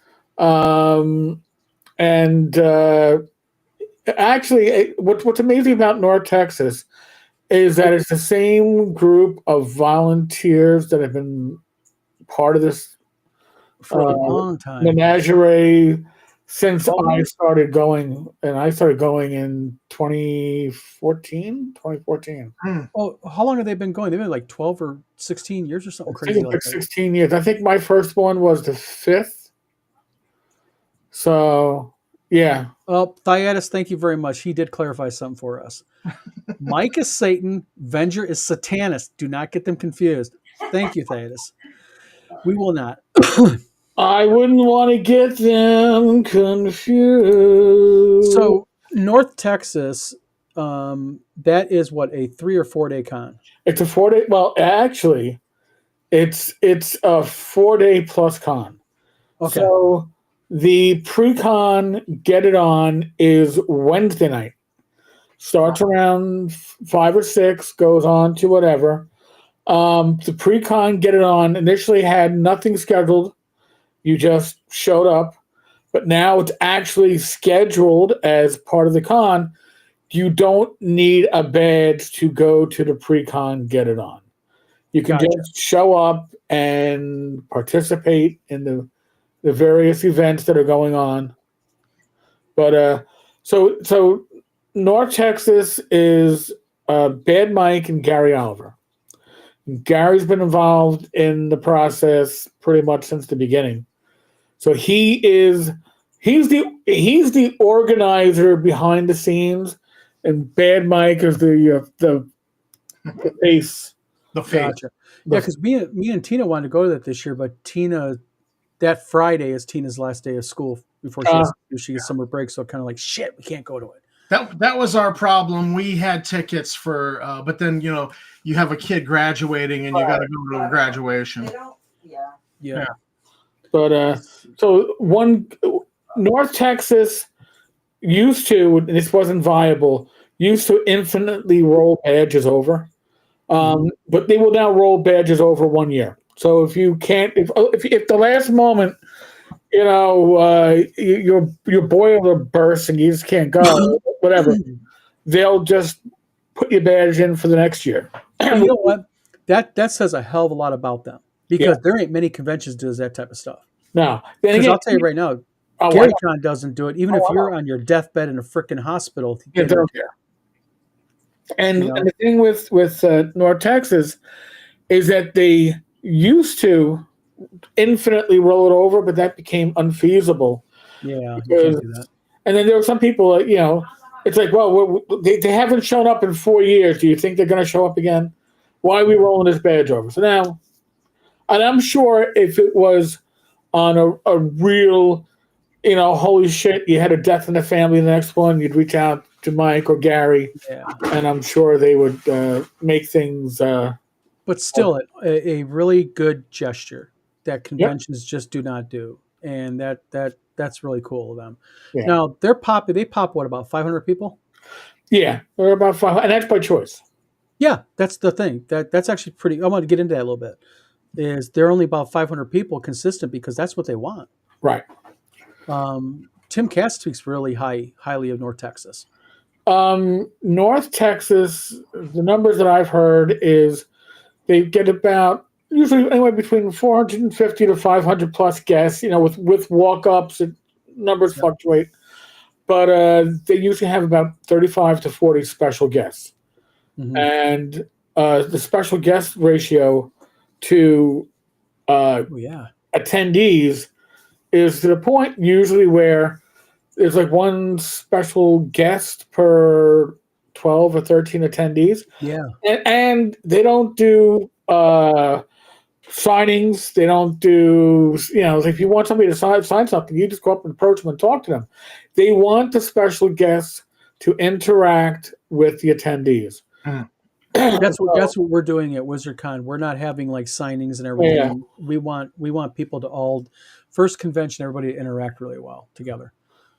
actually, what's amazing about North Texas is that it's the same group of volunteers that have been part of this for a long time. menagerie since Oh, I started going, and I started going in 2014. Oh, how long have they been going? They've been like 12 or 16 years or something I think crazy it's like like that. 16 years. I think my first one was the 5th. So, yeah. Oh, Thyatus, thank you very much. He did clarify something for us. Mike is Satan. Venger is Satanist. Do not get them confused. Thank you, Thyatus. We will not. I wouldn't want to get them confused. So, North Texas, that is what, a 3 or 4 day con? It's a 4-day. Well, actually, it's a 4-day plus con. Okay. So the pre-con Get It On is Wednesday night. Starts around 5 or 6, goes on to whatever. The pre-con Get It On initially had nothing scheduled. You just showed up. But now it's actually scheduled as part of the con. You don't need a badge to go to the pre-con Get It On. You can Gotcha. just show up and participate in the various events that are going on. But so North Texas is Bad Mike and Gary Oliver. Gary's been involved in the process pretty much since the beginning. So he's the organizer behind the scenes, and Bad Mike is the face. The fate. Gotcha. Yeah, because me and Tina wanted to go to that this year, but Tina, that Friday is Tina's last day of school before she gets summer break. So kind of like, shit, we can't go to it. That was our problem. We had tickets for, but then you have a kid graduating and you got to go to a graduation. They don't, Yeah. But so North Texas used to, and this wasn't viable, used to infinitely roll badges over. But they will now roll badges over 1 year. So if you can't, if the last moment, your boiler bursts and you just can't go, whatever, they'll just put your badge in for the next year. You know what? That says a hell of a lot about them because there ain't many conventions does that type of stuff. No, Because I'll tell you right now, GaryCon doesn't do it. Even if you're on your deathbed in a freaking hospital, they don't care. And the thing with North Texas is that they used to infinitely roll it over, but that became unfeasible. Yeah, you can't do that. And then there were some people, it's like, well, they haven't shown up in 4 years. Do you think they're going to show up again? Why are we rolling this badge over? So now, and I'm sure if it was on a real, holy shit, you had a death in the family, the next one, you'd reach out to Mike or Gary, and I'm sure they would make things. But still, a really good gesture that conventions just do not do, and that's really cool of them. Yeah. Now they pop what, about 500 people? Yeah, they're about 500, and that's by choice. Yeah, that's the thing. That's actually pretty. I want to get into that a little bit. Is they're only about 500 people consistent because that's what they want. Right. Tim Cass speaks really highly of North Texas. North Texas, the numbers that I've heard is they get about usually anywhere between 450 to 500 plus guests. With walk-ups, numbers fluctuate, but they usually have about 35 to 40 special guests, and the special guest ratio to attendees is to the point usually where there's like one special guest per 12 or 13 attendees. Yeah. And they don't do signings. They don't do, if you want somebody to sign something, you just go up and approach them and talk to them. They want the special guests to interact with the attendees. That's what we're doing at WizardCon. We're not having like signings and everything. Yeah. We want people to all first convention, everybody to interact really well together.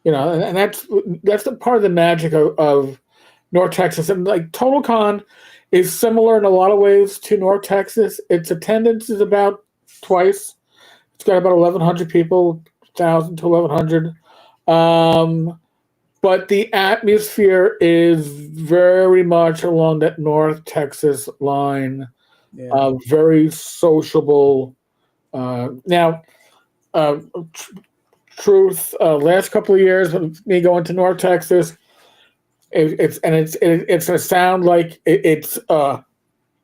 And that's the part of the magic of North Texas. And like TotalCon is similar in a lot of ways to North Texas. Its attendance is about twice. It's got about 1,100 people, 1,000 to 1,100. But the atmosphere is very much along that North Texas line. Very sociable. Now, truth. Last couple of years, of me going to North Texas, it's going to sound like it's a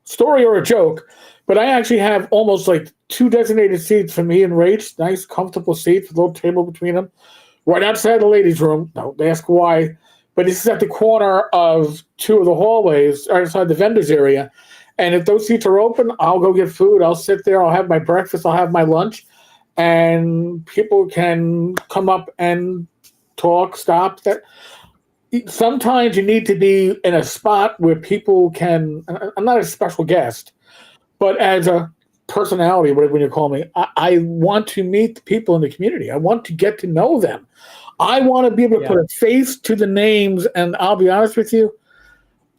story or a joke, but I actually have almost like 2 designated seats for me and Rach. Nice, comfortable seats with a little table between them, right outside the ladies' room. Don't ask why, but this is at the corner of 2 of the hallways, right outside the vendors area. And if those seats are open, I'll go get food. I'll sit there. I'll have my breakfast. I'll have my lunch. And people can come up and talk, stop. That sometimes you need to be in a spot where people can. I'm not a special guest, but as a personality, whatever you call me, I want to meet the people in the community. I want to get to know them. I want to be able to put a face to the names. And I'll be honest with you,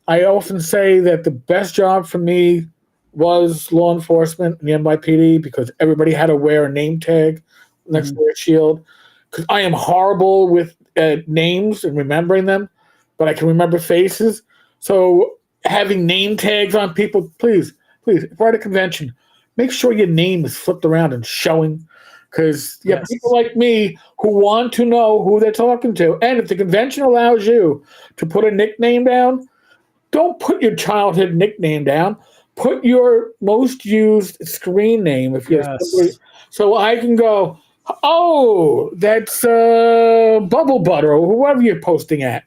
I often say that the best job for me was law enforcement and the NYPD because everybody had to wear a name tag next to their shield. Because I am horrible with names and remembering them, but I can remember faces. So having name tags on people, please, if we're at a convention, make sure your name is flipped around and showing. Because you have people like me who want to know who they're talking to. And if the convention allows you to put a nickname down, don't put your childhood nickname down. Put your most used screen name if you're so I can go, oh, that's Bubble Butter or whoever you're posting at.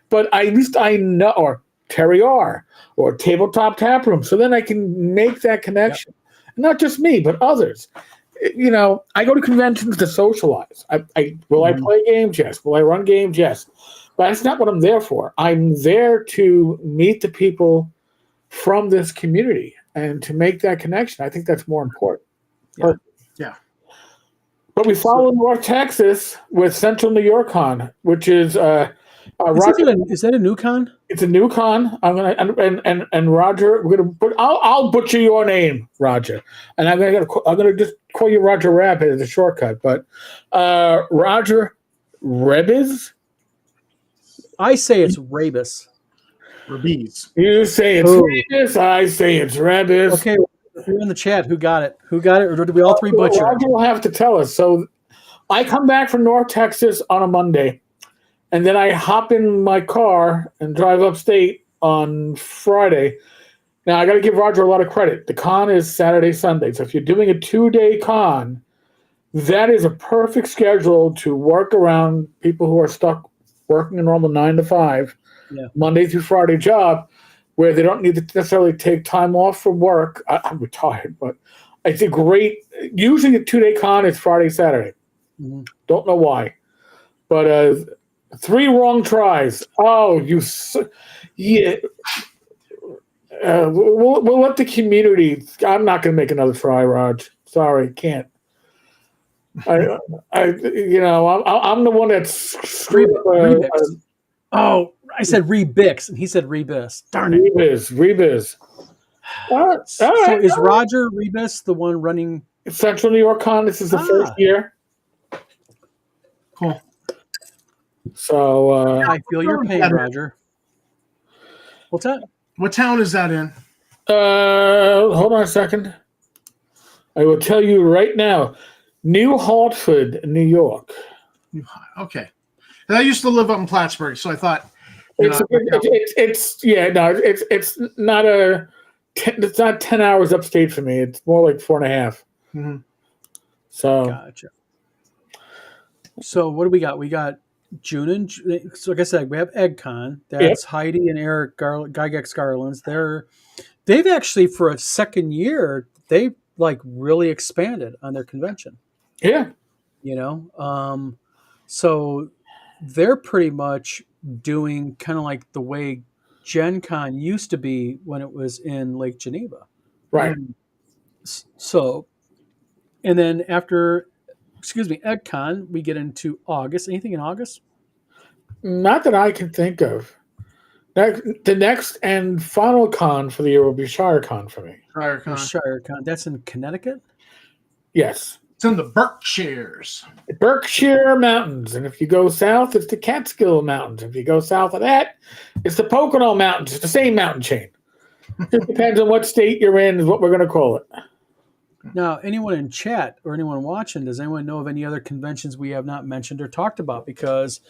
But at least I know, or Terry R. or Tabletop Tap Room. So then I can make that connection. And not just me, but others. You know, I go to conventions to socialize. Will I play games? Yes. Will I run games? Yes. But that's not what I'm there for. I'm there to meet the people from this community and to make that connection. I think that's more important. Yeah. But we follow North Texas with Central New York Con, which is is that a new con? It's a new con. I'm gonna and Roger. We're gonna put. I'll butcher your name, Roger, and I'm gonna just call you Roger Rabbit as a shortcut. But Roger Rebis. I say it's Rabis. Rabies. You say it's Rebis. I say it's Rebis. Okay, you're in the chat. Who got it? Or did we all three butcher? Roger will have to tell us. So I come back from North Texas on a Monday. And then I hop in my car and drive upstate on Friday. Now, I got to give Roger a lot of credit. The con is Saturday, Sunday. So if you're doing a 2-day con, that is a perfect schedule to work around people who are stuck working a normal 9 to 5, Monday through Friday job, where they don't need to necessarily take time off from work. I'm retired, but it's a great – usually a 2-day con is Friday, Saturday. Mm-hmm. Don't know why. But 3 wrong tries. Oh, yeah. We'll let the community. I'm not going to make another try, Raj. Sorry, can't. I'm the one that's screwed up. I said Rebix, and he said Rebis. Darn it. Rebis. So is Roger Rebis the one running Central New York Con? This is the first year. Cool. So I feel your pain, Roger. What's that? What town is that in? Hold on a second. I will tell you right now. New Hartford, New York. Okay. And I used to live up in Plattsburgh, so I thought it's not 10 hours upstate for me. It's more like 4.5. Mm-hmm. So gotcha. So what do we got? We got June and so like I said, we have EggCon. That's Heidi and Eric Gygax Garland's. They've actually for a second year they've like really expanded on their convention. Yeah. So they're pretty much doing kind of like the way Gen Con used to be when it was in Lake Geneva. Right. So, and then after, EggCon, we get into August. Anything in August? Not that I can think of. The next and final con for the year will be ShireCon for me. ShireCon. That's in Connecticut? Yes. It's in the Berkshires. Berkshire Mountains. And if you go south, it's the Catskill Mountains. If you go south of that, it's the Pocono Mountains. It's the same mountain chain. It depends on what state you're in is what we're going to call it. Now, anyone in chat or anyone watching, does anyone know of any other conventions we have not mentioned or talked about? Because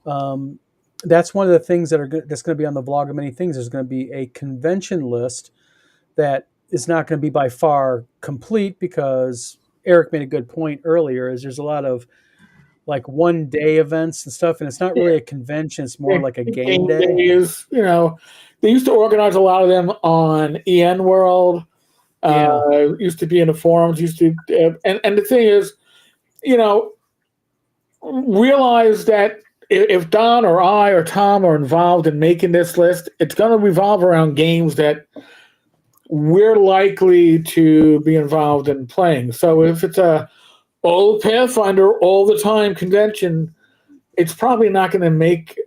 um, that's one of the things that's going to be on the vlog of many things. There's going to be a convention list that is not going to be by far complete, because Eric made a good point earlier. Is there's a lot of like 1 day events and stuff, and it's not really a convention. It's more like a game day. Days, they used to organize a lot of them on EN World. Used to be in the forums. And the thing is, realize that if Don or I or Tom are involved in making this list, it's going to revolve around games that we're likely to be involved in playing. So if it's a old Pathfinder all the time convention, it's probably not going to make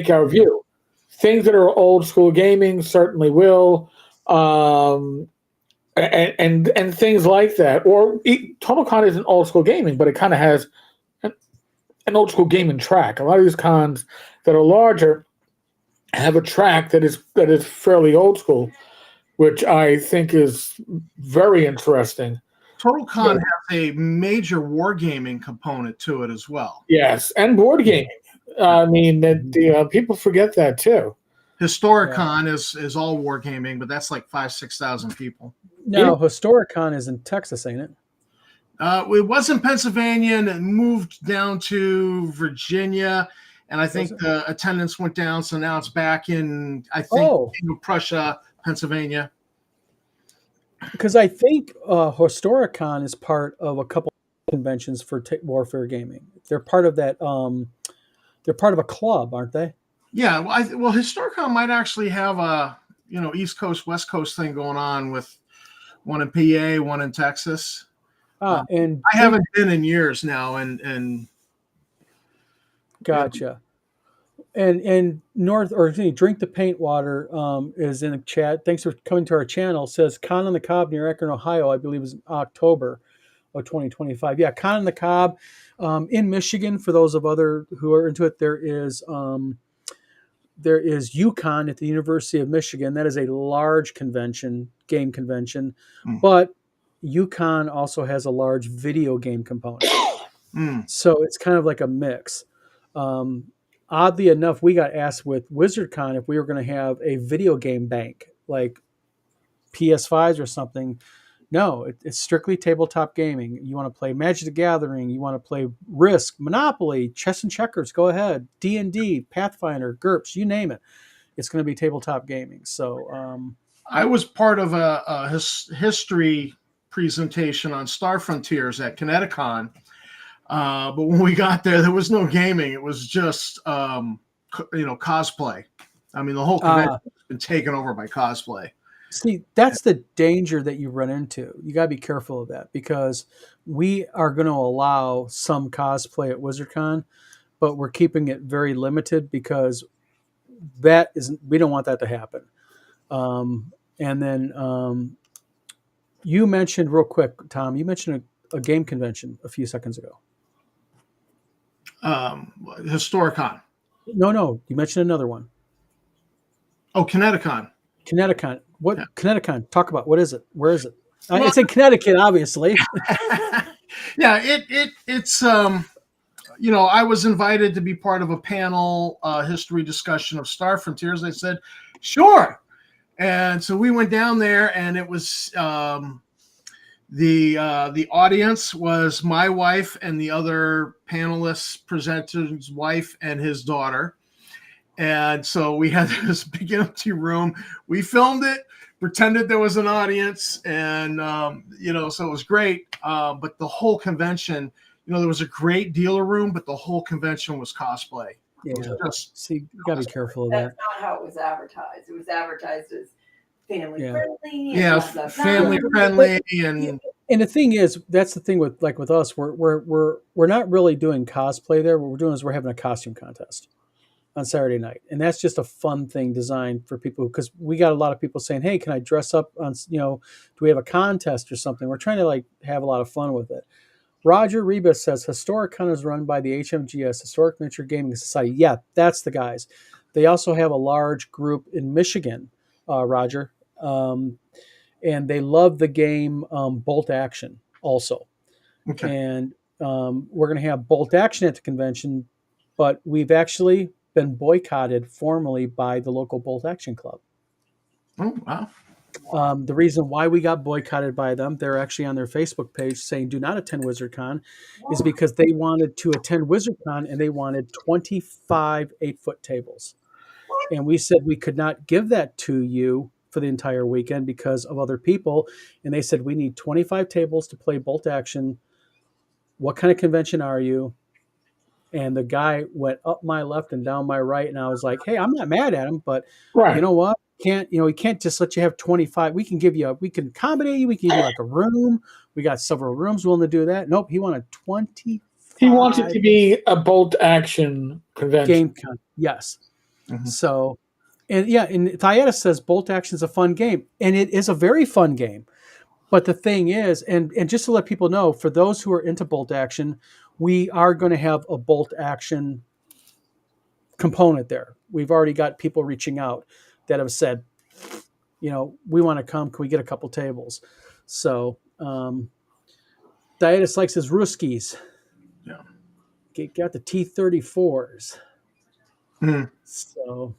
our view. Things that are old school gaming certainly will, and things like that. Or TotalCon isn't old school gaming, but it kind of has an old school gaming track. A lot of these cons that are larger have a track that is fairly old school, which I think is very interesting. TotalCon has a major wargaming component to it as well. Yes, and board gaming. I mean, people forget that too. Historicon is all wargaming, but that's like 5,000-6,000 people. No, Historicon is in Texas, ain't it? It was in Pennsylvania, and it moved down to Virginia, and I think the attendance went down, so now it's back in, I think, Prussia, Pennsylvania. Because I think Historicon is part of a couple of conventions for Warfare Gaming. They're part of that. They're part of a club, aren't they? Yeah. Well, Historicon might actually have a East Coast, West Coast thing going on, with one in PA, one in Texas. And I haven't been in years now, and gotcha. And Drink the Paint Water is in the chat. Thanks for coming to our channel. Says Con on the Cob near Akron, Ohio, I believe is October of 2025. Yeah, Con on the Cob in Michigan. For those of other who are into it, there is UConn at the University of Michigan. That is a large game convention, but UConn also has a large video game component. So it's kind of like a mix. Oddly enough, we got asked with WizardCon if we were going to have a video game bank, like PS5s or something. No, it's strictly tabletop gaming. You want to play Magic the Gathering, you want to play Risk, Monopoly, Chess and Checkers, go ahead. D&D, Pathfinder, GURPS, you name it. It's going to be tabletop gaming. So I was part of a history presentation on Star Frontiers at Kineticon. But when we got there was no gaming. It was just, cosplay. I mean, the whole convention has been taken over by cosplay. See, that's the danger that you run into. You got to be careful of that, because we are going to allow some cosplay at WizardCon, but we're keeping it very limited, because we don't want that to happen. And then you mentioned real quick, Tom, you mentioned a game convention a few seconds ago. Historicon. No, you mentioned another one. Oh, Kineticon. What? Yeah. Kineticon, talk about, what is it? Where is it? Well, it's in Connecticut, obviously. Yeah, it's I was invited to be part of a panel history discussion of Star Frontiers. I said, sure. And so we went down there, and it was the audience was my wife and the other panelist presenter's wife and his daughter. And so we had this big empty room. We filmed it, pretended there was an audience, and so it was great. But the whole convention, there was a great dealer room, but the whole convention was cosplay. Yeah. See, you got to be careful of that. That's not how it was advertised. It was advertised as family friendly. Yeah, family friendly, and the thing is, that's the thing with us. We're not really doing cosplay there. What we're doing is we're having a costume contest on Saturday night, and that's just a fun thing designed for people, because we got a lot of people saying, "Hey, can I dress up on? Do we have a contest or something?" We're trying to have a lot of fun with it. Roger Rebus says Historicon is run by the HMGS, Historic Miniature Gaming Society. Yeah, that's the guys. They also have a large group in Michigan, Roger, and they love the game Bolt Action also. Okay. And we're going to have Bolt Action at the convention, but we've actually been boycotted formally by the local Bolt Action Club. Oh, wow. The reason why we got boycotted by them, they're actually on their Facebook page saying do not attend WizardCon, is because they wanted to attend WizardCon and they wanted 25 8-foot tables. And we said we could not give that to you for the entire weekend because of other people. And they said, we need 25 tables to play Bolt Action. What kind of convention are you? And the guy went up my left and down my right. And I was like, hey, I'm not mad at him, but Right. you know what? We can't just let you have 25. We can accommodate you. We can give you like a room. We got several rooms willing to do that. Nope. He wanted 25. He wants it to be a Bolt Action convention. Game con. Yes. Mhm. So, and Thaieta says Bolt Action is a fun game, and it is a very fun game. But the thing is, and just to let people know, for those who are into Bolt Action, we are going to have a Bolt Action component there. We've already got people reaching out that have said, we want to come. Can we get a couple tables? So, Thaieta likes his Ruskies. Yeah. Got the T-34s. Mhm. So,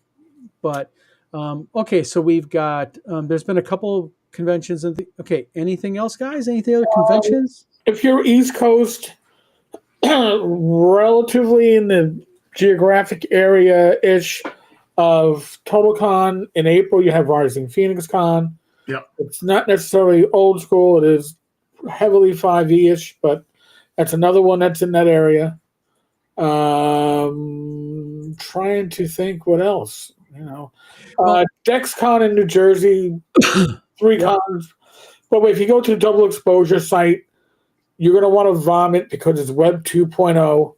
but okay, so we've got there's been a couple conventions. Okay, anything else, guys? Anything other conventions? If you're East Coast, relatively in the geographic area-ish of TotalCon, in April you have Rising Phoenix Con. Yep. It's not necessarily old school. It is heavily 5e-ish, but that's another one that's in that area. Trying to think what else, DexCon in New Jersey, 3 cons. But if you go to the Double Exposure site, you're going to want to vomit because it's Web 2.0.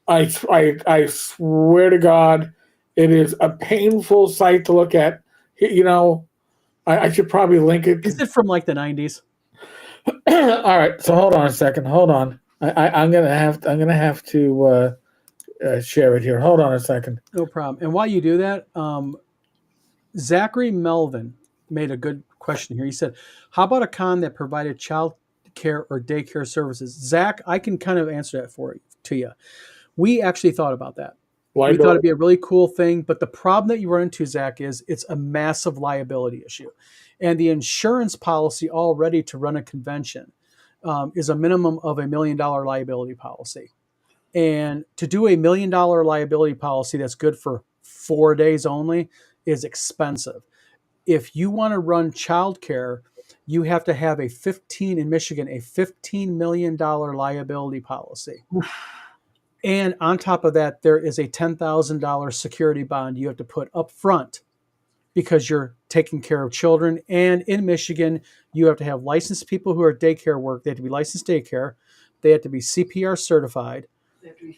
I swear to God, it is a painful site to look at. I should probably link it. Is it from like the 90s? All right, so hold on a second. Hold on. I'm gonna have to share it here. Hold on a second. No problem. And while you do that, Zachary Melvin made a good question here. He said, how about a con that provided child care or daycare services? Zach, I can kind of answer that to you. We actually thought about that. We thought it'd be a really cool thing, but the problem that you run into, Zach, is it's a massive liability issue. And the insurance policy already to run a convention is a minimum of $1 million liability policy. And to do $1 million liability policy that's good for 4 days only is expensive. If you want to run childcare, you have to have in Michigan, a $15 million liability policy. And on top of that, there is a $10,000 security bond you have to put up front because you're taking care of children. And in Michigan, you have to have licensed people who are daycare work. They have to be licensed daycare. They have to be CPR certified.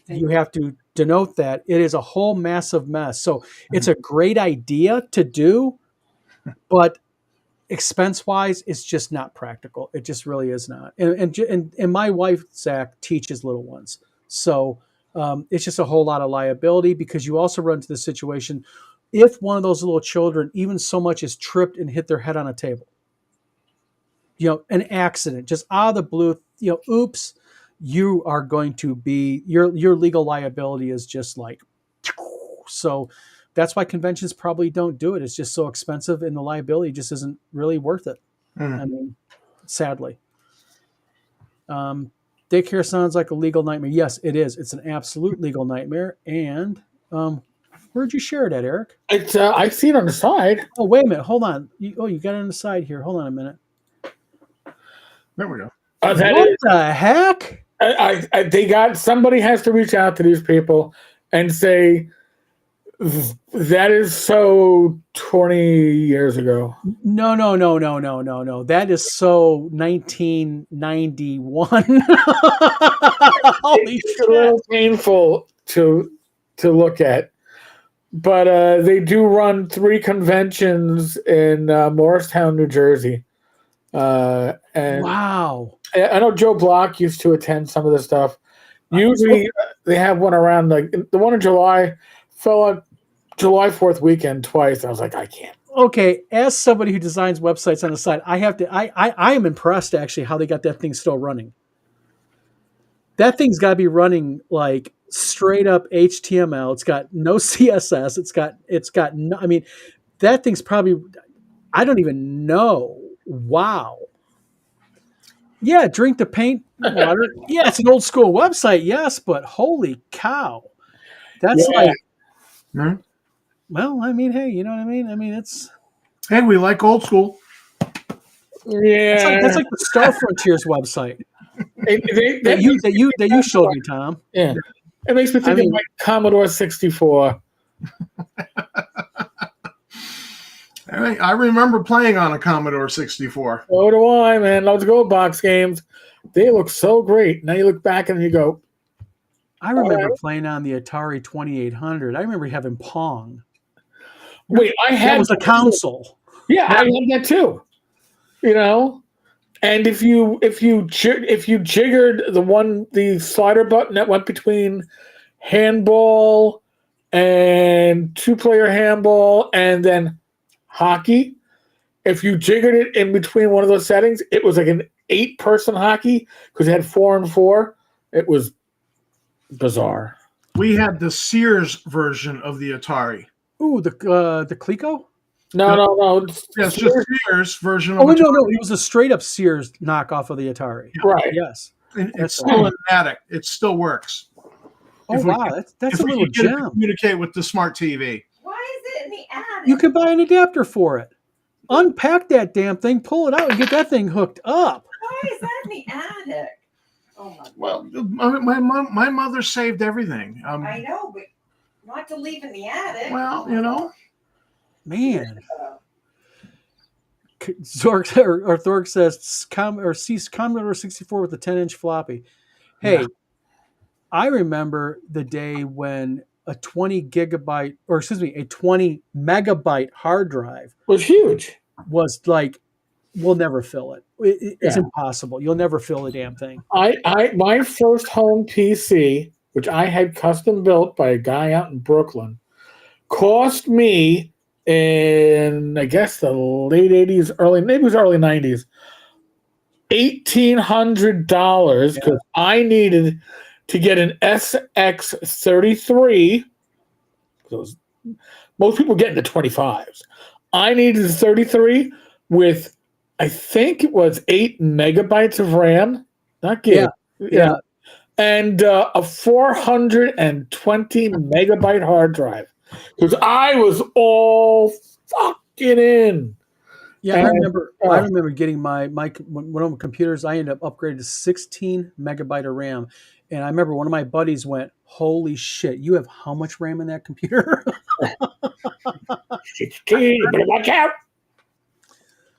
You have to denote that. It is a whole massive mess. So it's a great idea to do, but expense-wise, it's just not practical. It just really is not. And my wife, Zach, teaches little ones. So it's just a whole lot of liability because you also run into the situation if one of those little children even so much as tripped and hit their head on a table. An accident, just out of the blue, oops, you are going to be, your legal liability is just like, so that's why conventions probably don't do it. It's just so expensive and the liability just isn't really worth it. I mean, sadly. Daycare sounds like a legal nightmare. Yes, it is. It's an absolute legal nightmare. And where'd you share it at, Eric? It's I see it on the side. Oh, wait a minute. Hold on. You got it on the side here. Hold on a minute. There we go. What the heck? Somebody has to reach out to these people and say, that is so 20 years ago. No. That is so 1991. Holy it's shit. A little painful to look at. But they do run 3 conventions in Morristown, New Jersey. And wow. I know Joe Block used to attend some of this stuff. Usually they have one around, like the one in July fell on July 4th weekend twice. I was like, I can't okay, as somebody who designs websites on the side, I have to. I am impressed actually how they got that thing still running. That thing's got to be running like straight up HTML. It's got no CSS. It's got no. I mean, that thing's probably. I don't even know. Wow. Yeah, drink the paint water. Yeah, it's an old school website. Yes, but holy cow, that's Yeah. like. Hmm? Well, I mean, hey, you know what I mean? I mean, it's. Hey, we like old school. Yeah. That's like the Star Frontiers website That that you showed me, Tom. Yeah. It makes me think I mean- of like Commodore 64. I remember playing on a Commodore 64. So do I, man. Let's go box games. They look so great. Now you look back and you go, I remember Alright. playing on the Atari 2800. I remember having Pong. wait, I That had was a console. Yeah, I had that too. You know, and if you jiggered the slider button that went between handball and 2-player handball and then hockey, if you jiggered it in between one of those settings, it was like an 8-person hockey because it had 4 and 4. It was bizarre. We had the Sears version of the Atari. Ooh, the Coleco? No. Yeah, it's just Sears version of Oh, Atari. no. It was a straight up Sears knockoff of the Atari. Right. Yes. And it's That's still in the attic. It still works. Oh, If we wow. That's if a we little could get it to gem. communicate with the smart TV. Why is it in the attic? You can buy an adapter for it. Unpack that damn thing, pull it out, and get that thing hooked up. Why is that in the attic? Oh my God. Well, my mother saved everything. I know, but not to leave in the attic. Well, you know. Man. Uh, Zork or Thorg says sees Commodore 64 with a 10-inch floppy. Hey, Yeah. I remember the day when a 20 megabyte hard drive It was huge. was like, we'll never fill it. It's Yeah. impossible. You'll never fill the damn thing. My first home PC, which I had custom built by a guy out in Brooklyn, cost me in I guess the late 80s, maybe it was early 90s, $1,800 because I needed to get an SX33. Those most people get into 25s. I needed a 33 with I think it was 8 megabytes of RAM, not gig. Yeah. And a 420 megabyte hard drive because I was all fucking in. Yeah, I And, remember getting my one of my computers. I ended up upgraded to 16 megabyte of RAM, and I remember one of my buddies went, "Holy shit, you have how much RAM in that computer?" 16, you better watch out.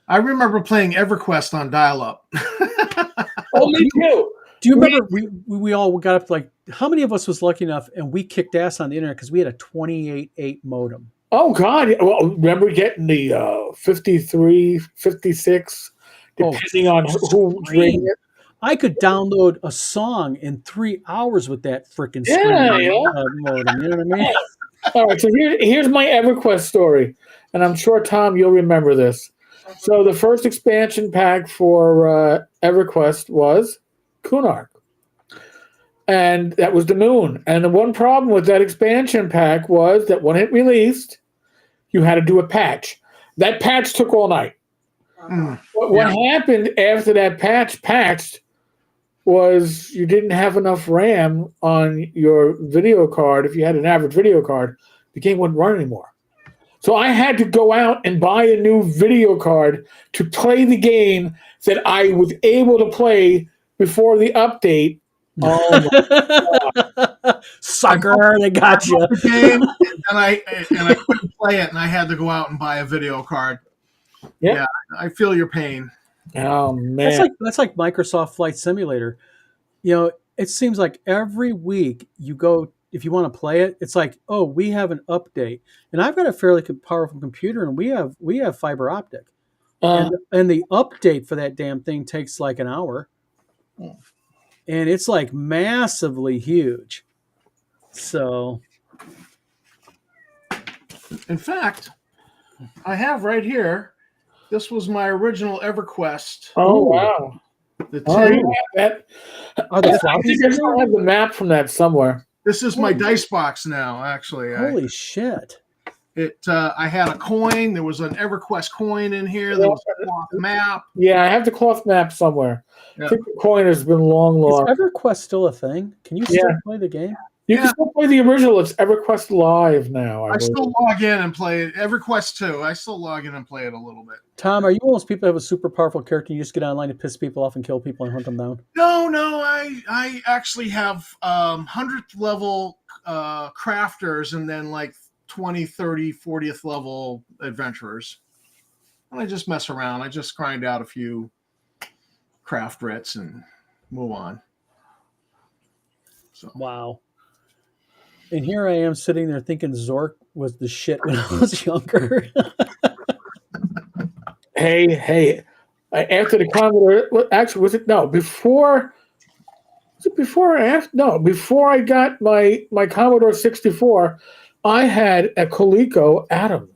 I remember playing EverQuest on dial-up. Oh, me too. Do you remember we all got up to like how many of us was lucky enough and we kicked ass on the internet because we had a 28.8 modem. Oh, God. Well, remember getting the 53, 56, depending on who was reading it? I could download a song in 3 hours with that freaking Yeah, modem. You know what I mean? All right, so here's my EverQuest story, and I'm sure, Tom, you'll remember this. So the first expansion pack for EverQuest was Kunark, and that was the moon. And the one problem with that expansion pack was that when it released, you had to do a patch. That patch took all night. Mm. What happened after that patch patched was you didn't have enough RAM on your video card. If you had an average video card, the game wouldn't run anymore. So I had to go out and buy a new video card to play the game that I was able to play before the update. Oh, Sucker, they got you. The game, and I couldn't play it, and I had to go out and buy a video card. Yep. Yeah, I feel your pain. oh man. That's like Microsoft Flight Simulator. You know, it seems like every week you go if you want to play it, it's like, oh, we have an update, and I've got a fairly powerful computer, and we have fiber optic, and the update for that damn thing takes like an hour, and it's like massively huge. So, In fact, I have right here. This was my original EverQuest. Oh Ooh. wow! The Oh, 10. you have that. Are the I floppies think I in still there? have the map from that somewhere. This is my Holy- dice box now. Actually, Holy shit! I had a coin. There was an EverQuest coin in here. There was a cloth map. Yeah, I have the cloth map somewhere. Yeah. I think the coin has been long Is lost. EverQuest still a thing? Can you still Yeah. play the game? You Yeah. can still play the original. It's EverQuest Live now. I believe. still log in and play it. EverQuest 2. I still log in and play it a little bit. Tom, are you one of those people that have a super powerful character? You just get online to piss people off and kill people and hunt them down? No, I actually have 100th level crafters and then like 20, 30, 40th level adventurers. And I just mess around. I just grind out a few craft writs and move on. So Wow. And here I am sitting there thinking Zork was the shit when I was younger. Hey! After the Commodore, actually, was it no? Before was it before or after? No, before I got my Commodore 64, I had a Coleco Atom.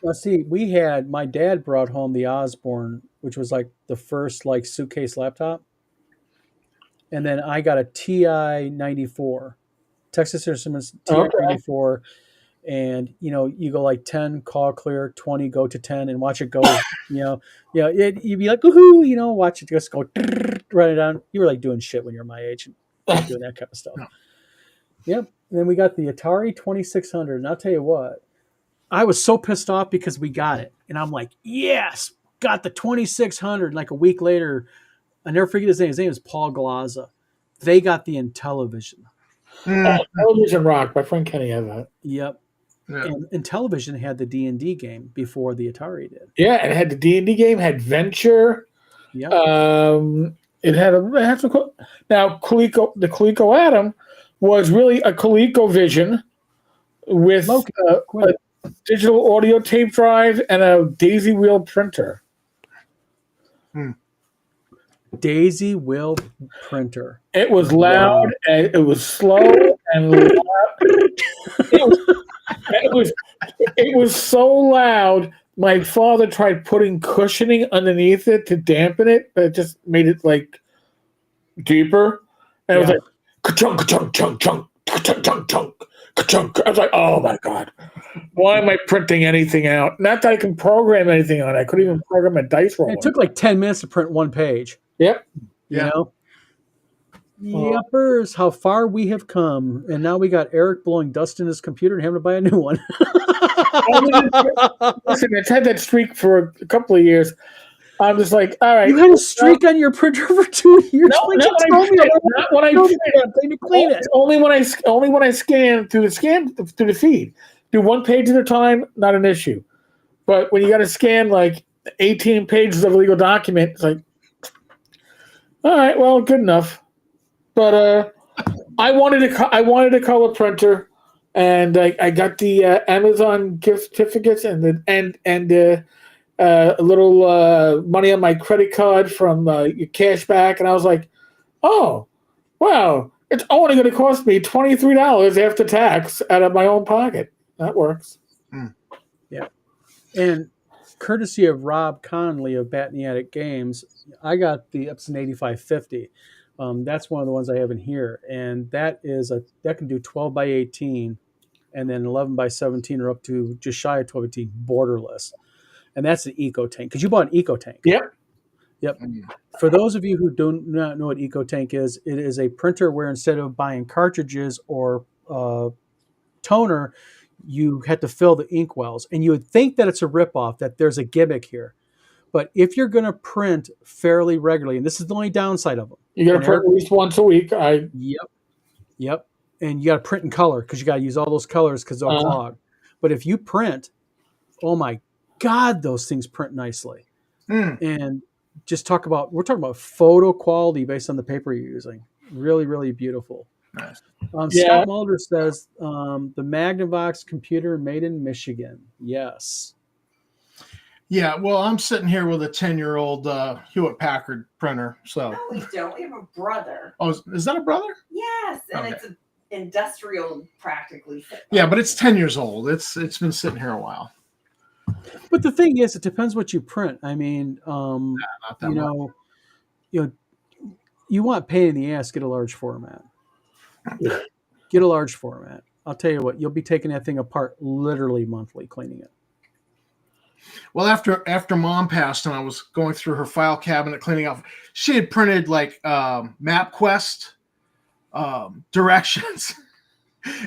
Let's see. My dad brought home the Osborne, which was like the first like suitcase laptop. And then I got a TI 94, Texas Instruments TI 94. And, you go like 10, call clear, 20, go to 10 and watch it go, you'd be like, woohoo, watch it just go, run it down. You were like doing shit when you're my age and doing that kind of stuff. Yep. And then we got the Atari 2600. And I'll tell you what, I was so pissed off because we got it. And I'm like, yes, got the 2600. Like a week later, I never forget his name. His name is Paul Glaza. They got the Intellivision. Television Rock. My friend Kenny had that. Yep. yeah. And Intellivision had the D&D game before the Atari did. Yeah, it had the D&D game. Had Venture. Yep. It had some. Now the Coleco Atom was really a ColecoVision with a digital audio tape drive and a daisy wheel printer. Daisy wheel printer. It was loud and it was slow and loud. It was so loud. My father tried putting cushioning underneath it to dampen it, but it just made it like deeper. And it was like ka-chunk, ka-chunk, chunk, chunk, ka-chunk, chunk, chunk, ka-chunk. I was like, oh my God. Why am I printing anything out? Not that I can program anything on it. I couldn't even program a dice roll. It took like 10 minutes to print one page. Yep. Yeah. Yuppers, how far we have come. And now we got Eric blowing dust in his computer and having to buy a new one. Listen, it's had that streak for a couple of years. I'm just like, all right. You had a streak on your printer for 2 years. Not when I to clean it. Only when I scan through the feed. Do one page at a time, not an issue. But when you got to scan like 18 pages of a legal document, it's like, all right, well, good enough. But I wanted a color printer, and I got the Amazon gift certificates and a little money on my credit card from your cash back, and I was like, oh, wow, it's only going to cost me $23 after tax out of my own pocket. That works. Yeah. And courtesy of Rob Conley of Batniatic Games, I got the Epson 8550. That's one of the ones I have in here. And that can do 12 by 18 and then 11 by 17 or up to just shy of 12 by 18 borderless. And that's an EcoTank, because you bought an EcoTank. Yep. For those of you who do not know what EcoTank is, it is a printer where instead of buying cartridges or toner, you had to fill the ink wells. And you would think that it's a ripoff, that there's a gimmick here. But if you're going to print fairly regularly, and this is the only downside of them. You got to print at least once a week. Yep. And you got to print in color because you got to use all those colors because they'll clog. But if you print, oh my God, those things print nicely. And we're talking about photo quality based on the paper you're using. Really, really beautiful. Nice. Scott Mulder says the Magnavox computer made in Michigan. Yes. Yeah, well, I'm sitting here with a 10-year-old Hewlett Packard printer. So No, we don't. We have a brother. is that a brother? Yes, and Okay. it's a industrial practically. Yeah, but it's 10 years old. It's been sitting here a while. But the thing is, it depends what you print. I mean, Not that you much. know, you want pain in the ass, get a large format. Get a large format. I'll tell you what, you'll be taking that thing apart literally monthly, cleaning it. Well, after Mom passed and I was going through her file cabinet cleaning up, she had printed like MapQuest directions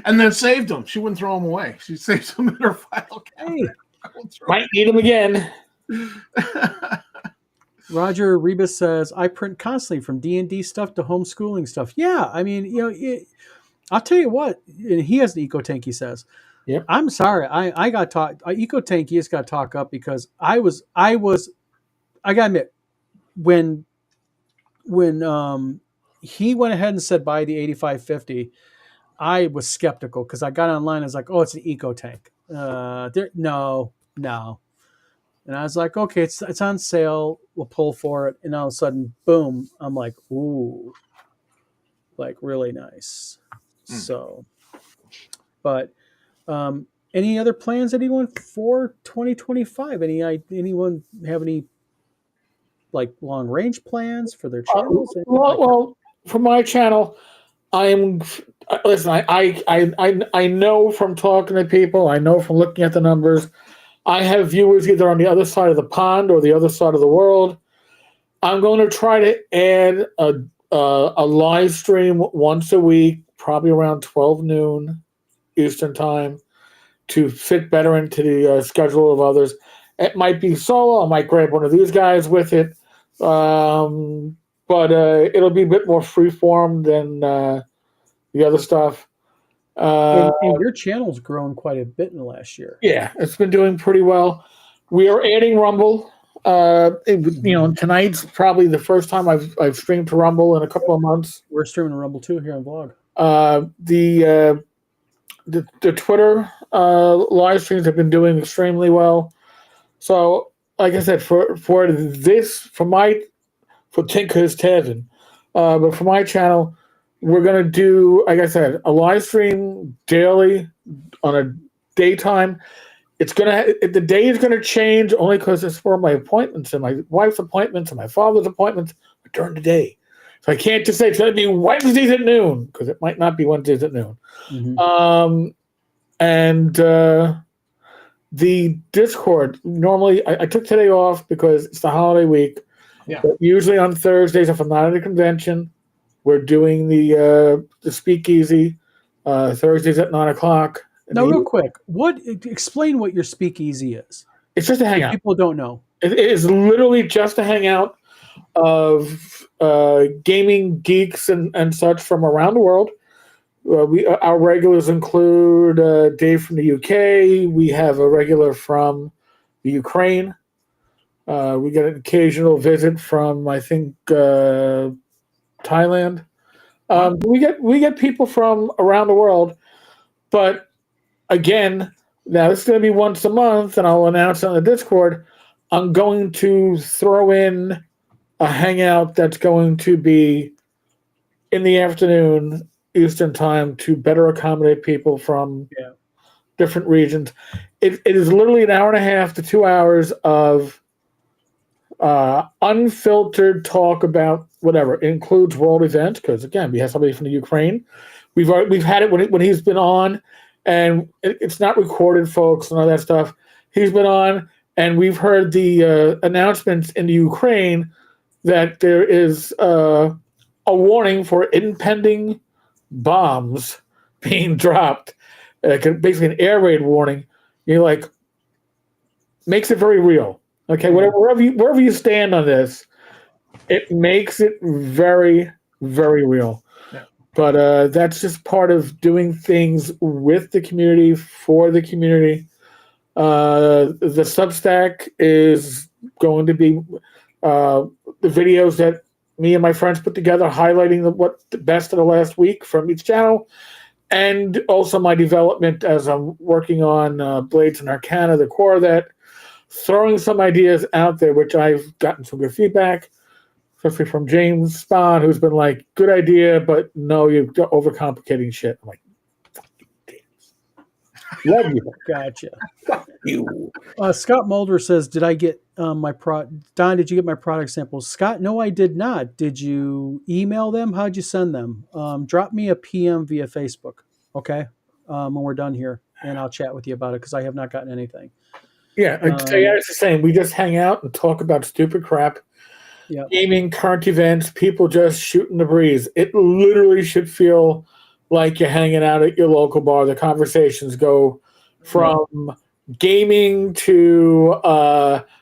and then saved them. She wouldn't throw them away. She saved them in her file cabinet. Might need them again. Roger Rebus says, I print constantly from D&D stuff to homeschooling stuff. Yeah, I mean, I'll tell you what, and he has an EcoTank, he says. Yep. I'm sorry, I got talk. EcoTank, he just got talk up because I gotta admit, when he went ahead and said buy the 8550, I was skeptical because I got online. I was like, oh, it's an EcoTank. No. And I was like, okay, it's on sale. We'll pull for it. And all of a sudden, boom! I'm like, ooh, like really nice. So, but any other plans, anyone, for 2025? Anyone have any like long range plans for their channels? Well, for my channel, listen. I know from talking to people. I know from looking at the numbers. I have viewers either on the other side of the pond or the other side of the world. I'm going to try to add a live stream once a week, probably around 12 noon Eastern time, to fit better into the schedule of others. It might be solo. I might grab one of these guys with it. But it'll be a bit more freeform than the other stuff. And your channel's grown quite a bit in the last year. Yeah, it's been doing pretty well. We are adding Rumble. Tonight's probably the first time I've streamed to Rumble in a couple of months. We're streaming to Rumble too here on Vlog. The Twitter live streams have been doing extremely well. So, like I said, for Tinker's Tavern, but for my channel, we're going to do, like I said, a live stream daily on a daytime. The day is going to change only because it's for my appointments and my wife's appointments and my father's appointments during the day. So I can't just say it's going to be Wednesdays at noon because it might not be Wednesdays at noon. Mm-hmm. The Discord, normally I took today off because it's the holiday week. Yeah. But usually on Thursdays, if I'm not at a convention, we're doing the speakeasy Thursdays at 9:00. Now, real quick, explain what your speakeasy is. It's just a hangout. People don't know. It is literally just a hangout of gaming geeks and such from around the world. Our regulars include Dave from the UK. We have a regular from the Ukraine. We get an occasional visit from, I think, Thailand. We get people from around the world, but again, now this is going to be once a month, and I'll announce on the Discord. I'm going to throw in a hangout that's going to be in the afternoon Eastern time to better accommodate people from different regions. It is literally an hour and a half to 2 hours of unfiltered talk about whatever. It includes world events because, again, we have somebody from the Ukraine. We've had it when he's been on, and it's not recorded, folks, and all that stuff. He's been on, and we've heard the announcements in the Ukraine that there is a warning for impending bombs being dropped, basically an air raid warning. You're like, makes it very real. Okay, wherever you stand on this, it makes it very, very real. Yeah. But that's just part of doing things with the community, for the community. The Substack is going to be the videos that me and my friends put together, highlighting the best of the last week from each channel, and also my development as I'm working on Blades and Arcana, the core of that, throwing some ideas out there, which I've gotten some good feedback. especially from James Spahn, who's been like, "Good idea, but no, you're overcomplicating shit." I'm like, "Fuck you, James. Love you, Gotcha. fuck you." Scott Mulder says, "Did I get Don? Did you get my product samples?" Scott, no, I did not. Did you email them? How'd you send them? Drop me a PM via Facebook, okay? When we're done here, and I'll chat with you about it because I have not gotten anything. Yeah, it's the same. We just hang out and talk about stupid crap, Yep. gaming, current events, people just shooting the breeze. It literally should feel like you're hanging out at your local bar. The conversations go from gaming to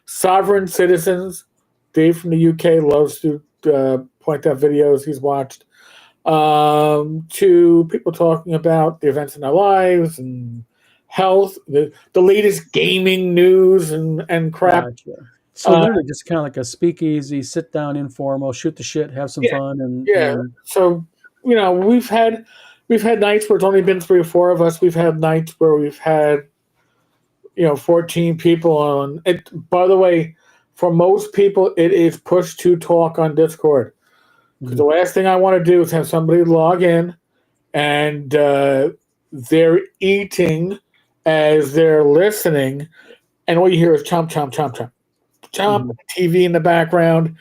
sovereign citizens. Dave from the UK loves to point out videos he's watched, to people talking about the events in their lives and health, the latest gaming news and crap. Gotcha. So literally just kind of like a speakeasy, sit down, informal, shoot the shit, have some fun, and So we've had nights where it's only been 3 or 4 of us. We've had nights where we've had 14 people on it. By the way, for most people, it is push to talk on Discord. Because the last thing I want to do is have somebody log in and they're eating as they're listening, and all you hear is chomp, chomp, chomp, chomp, chomp, TV in the background.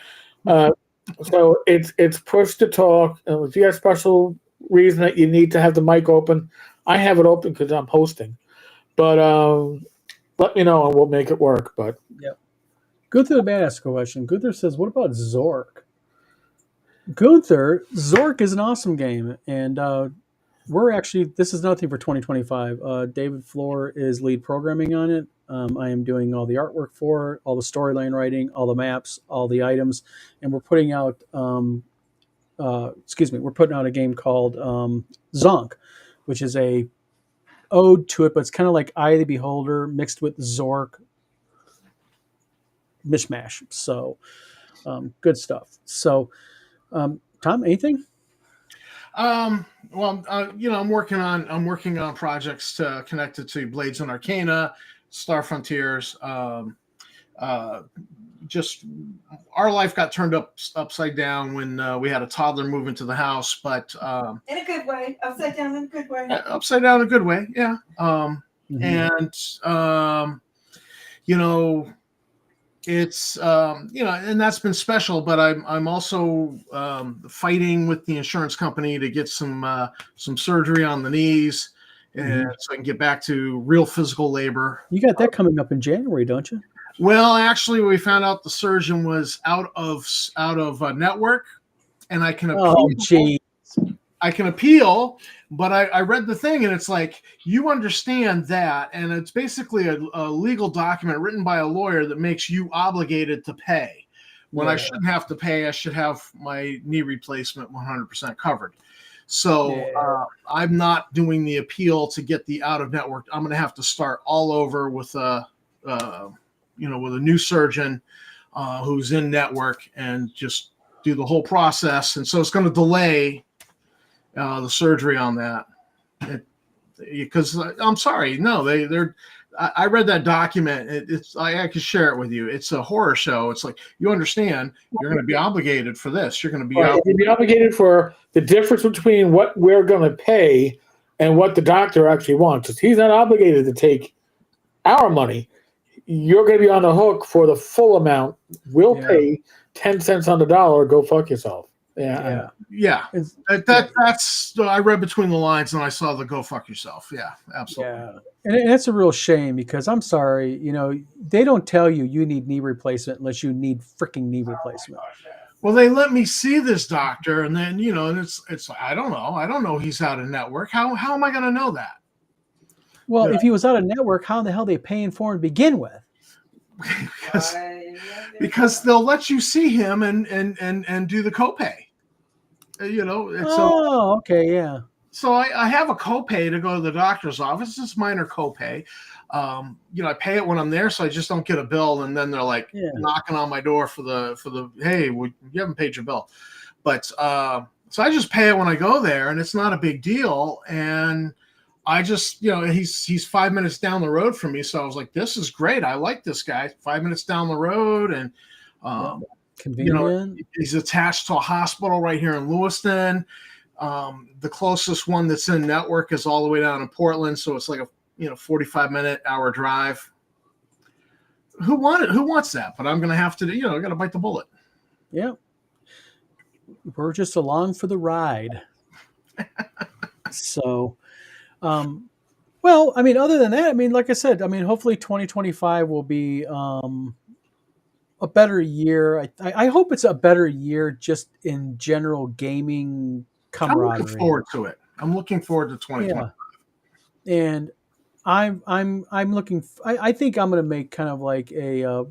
So it's push to talk. And if you have a special reason that you need to have the mic open, I have it open because I'm hosting. But let me know and we'll make it work. But Gunther asked a question. Gunther says, "What about Zork?" Gunther, Zork is an awesome game, and this is nothing for 2025. David Floor is lead programming on it. I am doing all the artwork for it, all the storyline writing, all the maps, all the items, and we're putting out we're putting out a game called Zonk, which is a ode to it, but it's kind of like Eye of the Beholder mixed with Zork mishmash. So good stuff. So Tom, anything? Well, I'm working on projects connected to Blades and Arcana, Star Frontiers. Just our life got turned upside down when we had a toddler move into the house, but in a good way, upside down in a good way. Upside down in a good way, yeah. And it's and that's been special, but I'm also fighting with the insurance company to get some surgery on the knees, and so I can get back to real physical labor. You got that coming up in January, don't you? Well, actually, we found out the surgeon was out of network, and I can appeal. Oh, geez. I can appeal, but I read the thing, and it's like, you understand that, and it's basically a legal document written by a lawyer that makes you obligated to pay. When I shouldn't have to pay, I should have my knee replacement 100% covered. So I'm not doing the appeal to get the out of network. I'm going to have to start all over with a new surgeon who's in network and just do the whole process. And so it's going to delay the surgery on that, because I'm sorry, no, they're. I read that document. I could share it with you. It's a horror show. It's like, you understand, you're going to be obligated for this. You're going to be obligated for the difference between what we're going to pay and what the doctor actually wants. He's not obligated to take our money. You're going to be on the hook for the full amount. We'll pay 10 cents on the dollar. Go fuck yourself. That's I read between the lines and I saw the go fuck yourself. Yeah, absolutely. Yeah, and that's a real shame, because I'm sorry, they don't tell you need knee replacement unless you need freaking knee replacement. Well, they let me see this doctor, and then and it's I don't know he's out of network. How am I going to know that? Well, if he was out of network, how the hell are they paying for him to begin with? because they'll let you see him and do the copay. Okay, yeah. So I have a copay to go to the doctor's office. It's minor copay. I pay it when I'm there, so I just don't get a bill. And then they're like knocking on my door for the hey, you haven't paid your bill. But so I just pay it when I go there, and it's not a big deal. And I just, he's 5 minutes down the road from me. So I was like, this is great. I like this guy. 5 minutes down the road. And convenient. He's attached to a hospital right here in Lewiston. The closest one that's in network is all the way down in Portland, so it's like a 45-minute hour drive. Who wants that? But I'm going to have to I got to bite the bullet. Yeah. We're just along for the ride. So, well, I mean, other than that, I mean, like I said, I mean, hopefully 2025 will be a better year. I hope it's a better year just in general gaming camaraderie. I'm looking forward to it. I'm looking forward to 2025. Yeah. And I'm looking. I think I'm going to make kind of like a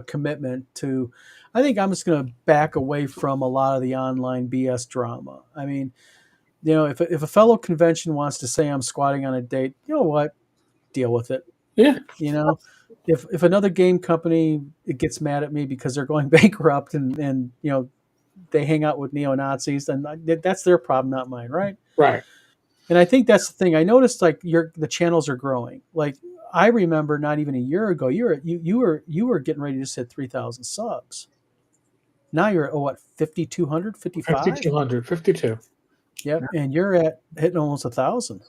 commitment to. I think I'm just going to back away from a lot of the online BS drama. I mean, if a fellow convention wants to say I'm squatting on a date, you know what? Deal with it. Yeah. If another game company gets mad at me because they're going bankrupt and they hang out with neo-Nazis, then that's their problem, not mine, right? Right. And I think that's the thing. I noticed like the channels are growing. Like I remember not even a year ago, you were getting ready to just hit 3,000 subs. Now you're at what, 5,200, 55? 5,200, 52. Yep, and you're at hitting almost 1,000.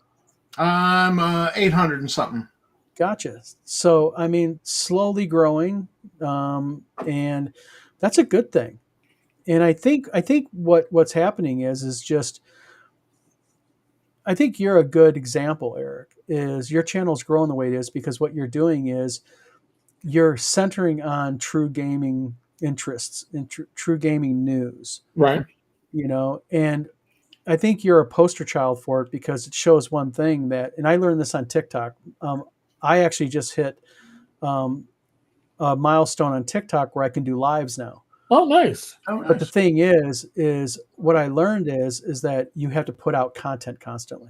I'm 800 and something. Gotcha. So I mean, slowly growing, and that's a good thing. And I think what's happening is just, I think you're a good example, Eric. Is your channel's growing the way it is because what you're doing is you're centering on true gaming interests and true gaming news. Right. And I think you're a poster child for it because it shows one thing that, and I learned this on TikTok. I actually just hit a milestone on TikTok where I can do lives now. Oh, nice. But the thing is what I learned is that you have to put out content constantly.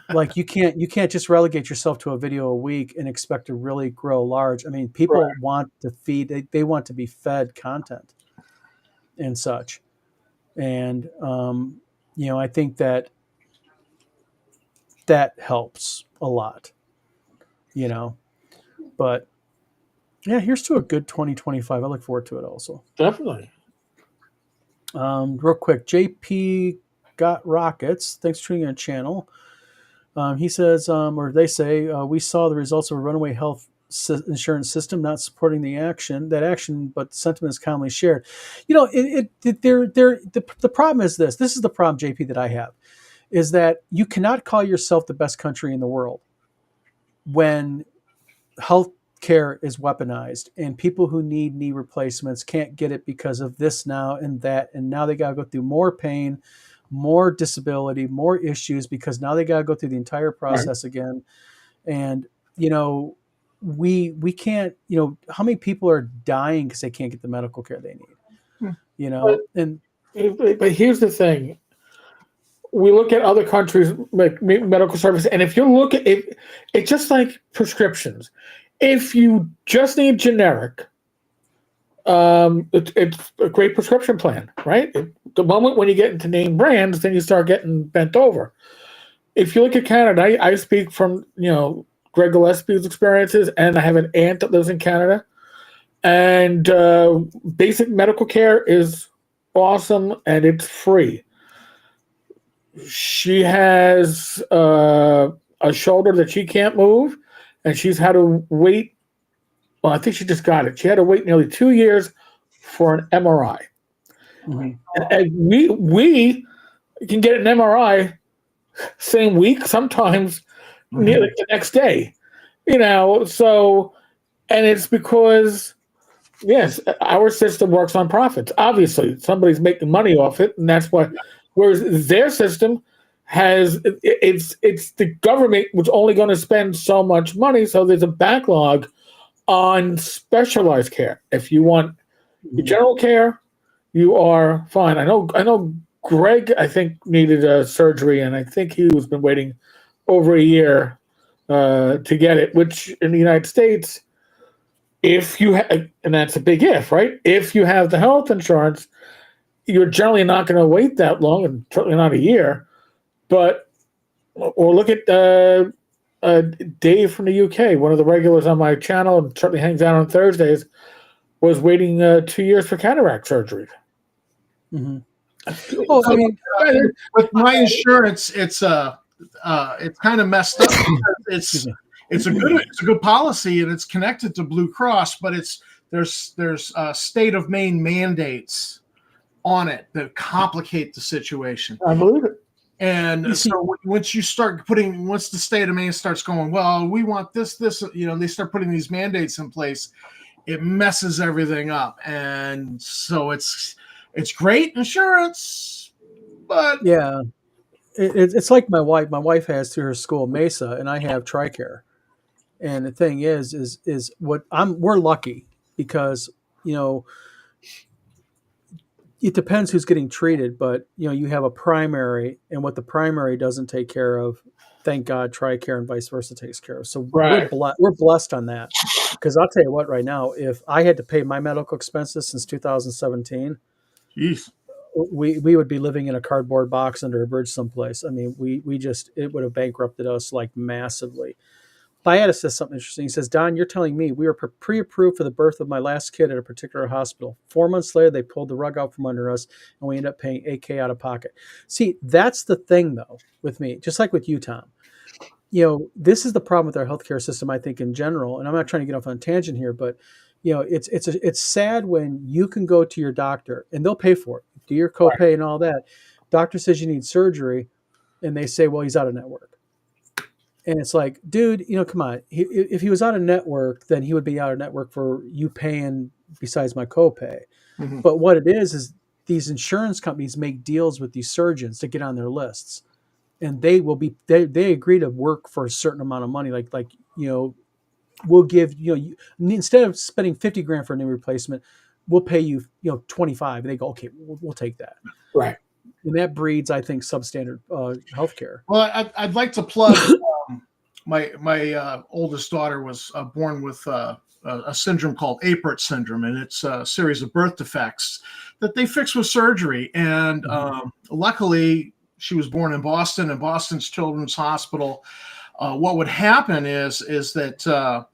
Like you can't just relegate yourself to a video a week and expect to really grow large. I mean, people want to feed, they want to be fed content and such. And, I think that helps a lot, but yeah, here's to a good 2025. I look forward to it also. Definitely. Real quick, JP got rockets. Thanks for tuning in the channel. He says, or they say, we saw the results of a runaway health insurance system not supporting that action, but sentiment is commonly shared. The problem is this. This is the problem, JP, that I have, is that you cannot call yourself the best country in the world when health care is weaponized and people who need knee replacements can't get it because of this now and that, and now they got to go through more pain, more disability, more issues because now they got to go through the entire process again. And we can't, how many people are dying because they can't get the medical care they need, but here's the thing. We look at other countries like medical service, and if you look at it, it's just like prescriptions. If you just need generic, it's a great prescription plan, right? The moment when you get into name brands, then you start getting bent over. If you look at Canada, I speak from Greg Gillespie's experiences, and I have an aunt that lives in Canada, and basic medical care is awesome and it's free. She has a shoulder that she can't move, and she's had to wait. Well, I think she just got it. She had to wait nearly 2 years for an MRI. Mm-hmm. And we can get an MRI same week, sometimes nearly the next day. So, and it's because, yes, our system works on profits. Obviously, somebody's making money off it, and that's why. Whereas their system has, it's the government was only going to spend so much money, so there's a backlog on specialized care. If you want your general care, you are fine. I know Greg, I think, needed a surgery, and I think he has been waiting over a year to get it, which in the United States, if you and that's a big if, right? If you have the health insurance, you're generally not going to wait that long, and certainly not a year. Or look at Dave from the UK, one of the regulars on my channel, and certainly hangs out on Thursdays. was waiting 2 years for cataract surgery. Mm-hmm. Oh, I mean, with my insurance, it's kind of messed up. It's a good policy and it's connected to Blue Cross, but there's state of Maine mandates on it that complicate the situation. I believe it. And so once the state of Maine starts going, well, we want this, they start putting these mandates in place, it messes everything up. And so it's great insurance, but yeah, it's like my wife. My wife has through her school Mesa, and I have TRICARE. And the thing is we're lucky because it depends who's getting treated, but you have a primary, and what the primary doesn't take care of, thank God, TRICARE and vice versa takes care of. So Right. we're blessed on that. Because I'll tell you what, right now, if I had to pay my medical expenses since 2017, geez. we would be living in a cardboard box under a bridge someplace. I mean, it would have bankrupted us like massively. Biata says something interesting. He says, Don, you're telling me we were pre-approved for the birth of my last kid at a particular hospital. 4 months later, they pulled the rug out from under us, and we ended up paying $8,000 out of pocket. See, that's the thing, though, with me, just like with you, Tom. This is the problem with our healthcare system, I think, in general. And I'm not trying to get off on a tangent here, but it's sad when you can go to your doctor and they'll pay for it, do your copay Right. and all that. Doctor says you need surgery, and they say, well, he's out of network. And it's like, dude, come on. If he was out of network, then he would be out of network for you paying besides my copay. Mm-hmm. But what it is these insurance companies make deals with these surgeons to get on their lists, and they agree to work for a certain amount of money. Like we'll give instead of spending $50,000 for a knee replacement, we'll pay you 25. And they go, okay, we'll take that. Right. And that breeds, I think, substandard healthcare. Well, I'd like to plug my oldest daughter was born with a syndrome called Apert syndrome, and it's a series of birth defects that they fix with surgery. And luckily, she was born in Boston, and Boston's Children's Hospital. What would happen is that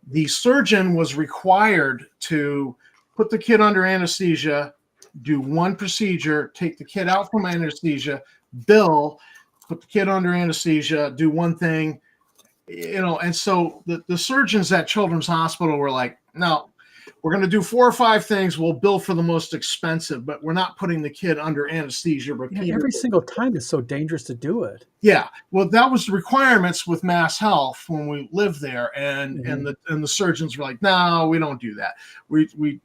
the surgeon was required to put the kid under anesthesia, do one procedure, take the kid out from anesthesia, bill, put the kid under anesthesia, do one thing, and so the surgeons at Children's Hospital were like, no, we're going to do 4 or 5 things. We'll bill for the most expensive, but we're not putting the kid under anesthesia repeatedly. Every single time it's so dangerous to do it. Yeah. Well, that was the requirements with Mass Health when we lived there. And, and the surgeons were like, no, we don't do that. We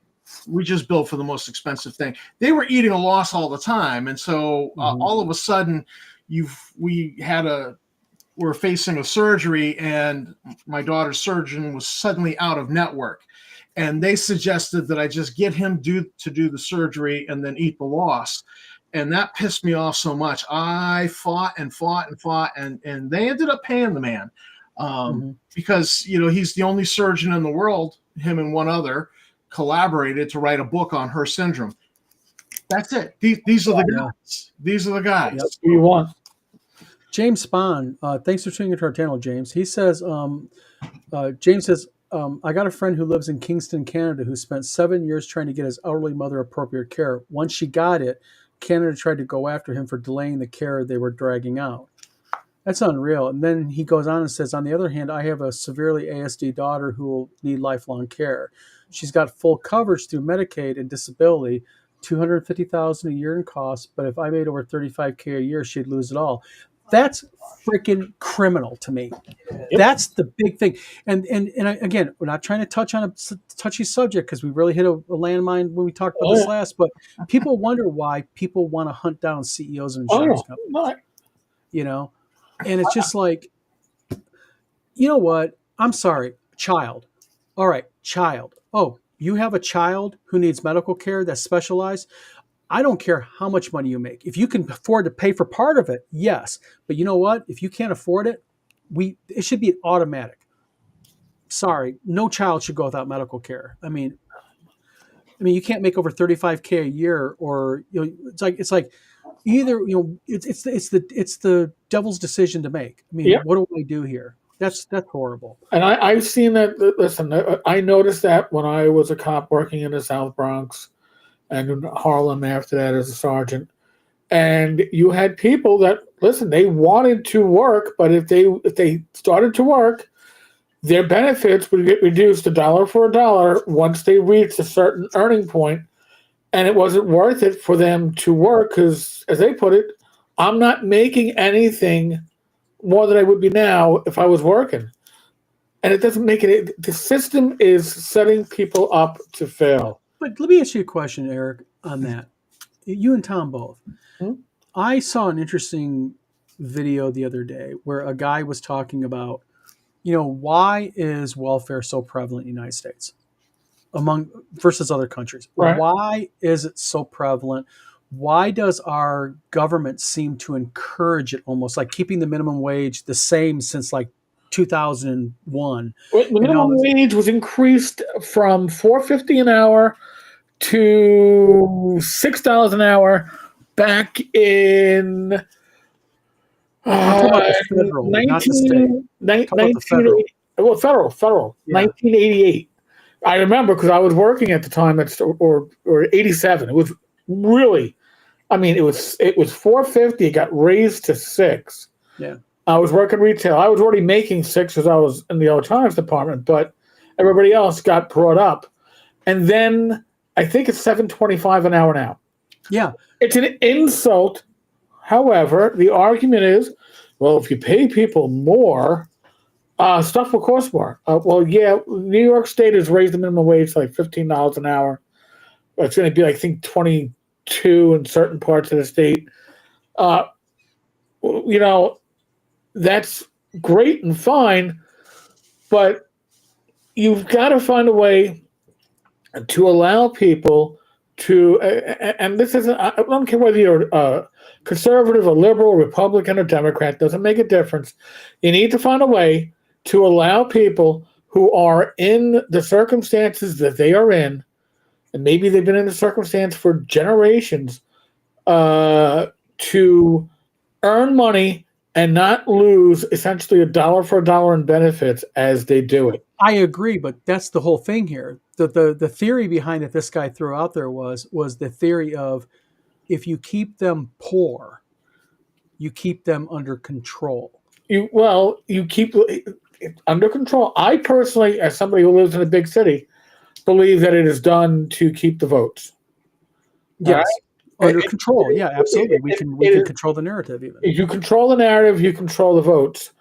just bill for the most expensive thing. They were eating a loss all the time. And so all of a sudden we're facing a surgery, and my daughter's surgeon was suddenly out of network. And they suggested that I just get him to do the surgery and then eat the loss. And that pissed me off so much. I fought and they ended up paying the man because, he's the only surgeon in the world, him and one other, collaborated to write a book on her syndrome. That's it. These are the guys. These are the guys. Yep. Who you want. James Spahn, thanks for tuning into our channel, James. He says, James says, I got a friend who lives in Kingston, Canada, who spent 7 years trying to get his elderly mother appropriate care. Once she got it, Canada tried to go after him for delaying the care they were dragging out. That's unreal. And then he goes on and says, on the other hand, I have a severely ASD daughter who will need lifelong care. She's got full coverage through Medicaid and disability, $250,000 a year in costs. But if I made over $35,000 a year, she'd lose it all. That's freaking criminal to me. Yep. That's the big thing. And again, we're not trying to touch on a touchy subject because we really hit a landmine when we talked about this last. But people wonder why people want to hunt down CEOs of insurance companies. And it's just like, you know what? I'm sorry, child. All right, child. Oh, you have a child who needs medical care that's specialized. I don't care how much money you make. If you can afford to pay for part of it, yes. But you know what? If you can't afford it, it should be automatic. Sorry, no child should go without medical care. I mean, you can't make over $35,000 a year, or it's like either it's the devil's decision to make. I mean, what do I do here? That's horrible. And I've seen that. Listen, I noticed that when I was a cop working in the South Bronx and in Harlem after that as a sergeant. And you had people that, listen, they wanted to work, but if they started to work, their benefits would get reduced $1 for $1 once they reached a certain earning point, and it wasn't worth it for them to work because, as they put it, I'm not making anything more than I would be now if I was working. And it doesn't make it. The system is setting people up to fail. But let me ask you a question, Eric, on that. You and Tom both. Hmm? I saw an interesting video the other day where a guy was talking about, why is welfare so prevalent in the United States versus other countries? Right. Why is it so prevalent? Why does our government seem to encourage it, almost like keeping the minimum wage the same since like 2001? The minimum wage was increased from $4.50 an hour to $6 an hour back in federal, not the state. Federal, Yeah. 1988. I remember because I was working at the time or 87. It was really, it was $4.50. It got raised to $6. Yeah. I was working retail. I was already making $6 because I was in the electronics department, but everybody else got brought up. And then I think it's $7.25 an hour now. Yeah. It's an insult. However, the argument is, well, if you pay people more, stuff will cost more. New York State has raised the minimum wage to like $15 an hour. It's going to be, I think, 22 in certain parts of the state. That's great and fine, but you've got to find a way to allow people to, and this isn't, I don't care whether you're a conservative, a liberal, Republican, or Democrat, doesn't make a difference. You need to find a way to allow people who are in the circumstances that they are in, and maybe they've been in the circumstance for generations, to earn money and not lose essentially $1 for $1 in benefits as they do it. I agree, but that's the whole thing here. The theory behind it this guy threw out there was the theory of, if you keep them poor, you keep them under control. You keep under control. I personally, as somebody who lives in a big city, believe that it is done to keep the votes. Yes. Under control. Yeah, absolutely. We can control the narrative even. If you control the narrative, you control the votes.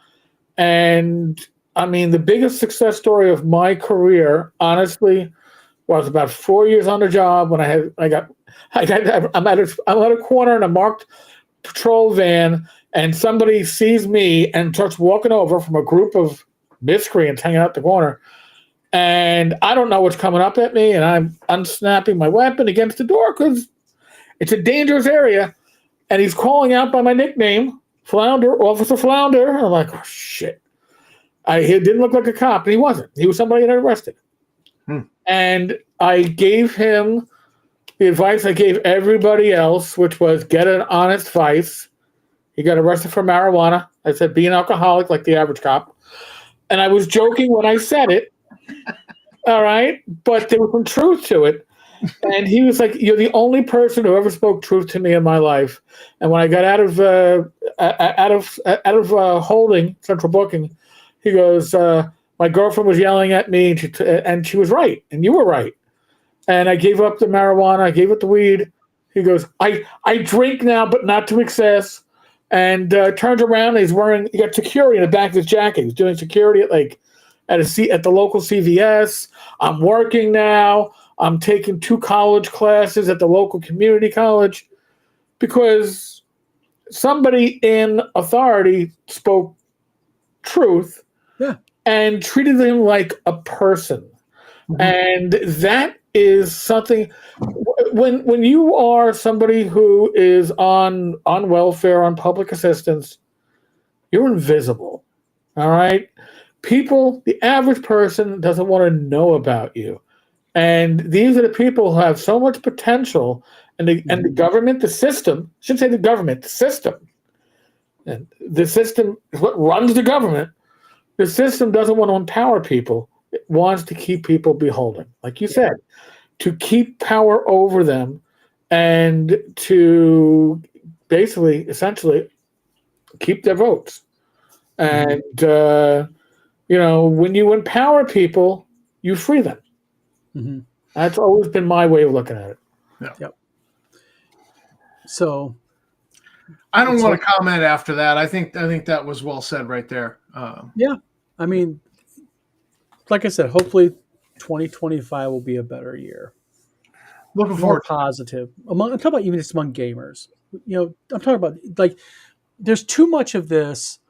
And the biggest success story of my career, honestly, was about 4 years on the job when I'm at a corner in a marked patrol van, and somebody sees me and starts walking over from a group of miscreants hanging out the corner. And I don't know what's coming up at me, and I'm unsnapping my weapon against the door because it's a dangerous area. And he's calling out by my nickname, Flounder, Officer Flounder. I'm like, oh, shit. He didn't look like a cop, and he wasn't. He was somebody that I arrested. And I gave him the advice I gave everybody else, which was get an honest vice. He got arrested for marijuana. I said, be an alcoholic like the average cop. And I was joking when I said it. All right. But there was some truth to it. And he was like, you're the only person who ever spoke truth to me in my life. And when I got out of holding, central booking, he goes, my girlfriend was yelling at me, and she was right, and you were right. And I gave up the marijuana. I gave up the weed. He goes, I drink now, but not to excess. And turns around, and he got security in the back of his jacket. He's doing security at the local CVS. I'm working now. I'm taking 2 college classes at the local community college because somebody in authority spoke truth. Yeah. And treated him like a person. Mm-hmm. And that is something, when you are somebody who is on welfare, on public assistance, you're invisible. All right? People, the average person doesn't want to know about you. And these are the people who have so much potential, and the government, the system, I shouldn't say the government, the system. And the system is what runs the government. The system doesn't want to empower people. It wants to keep people beholden, like you said, to keep power over them and to basically, essentially, keep their votes. And, when you empower people, you free them. Mm-hmm. That's always been my way of looking at it. Yep. So I don't want to comment after that. I think that was well said right there. Yeah. I mean, like I said, hopefully 2025 will be a better year. Looking More forward. positive. I'm talking about even just among gamers. I'm talking about like there's too much of this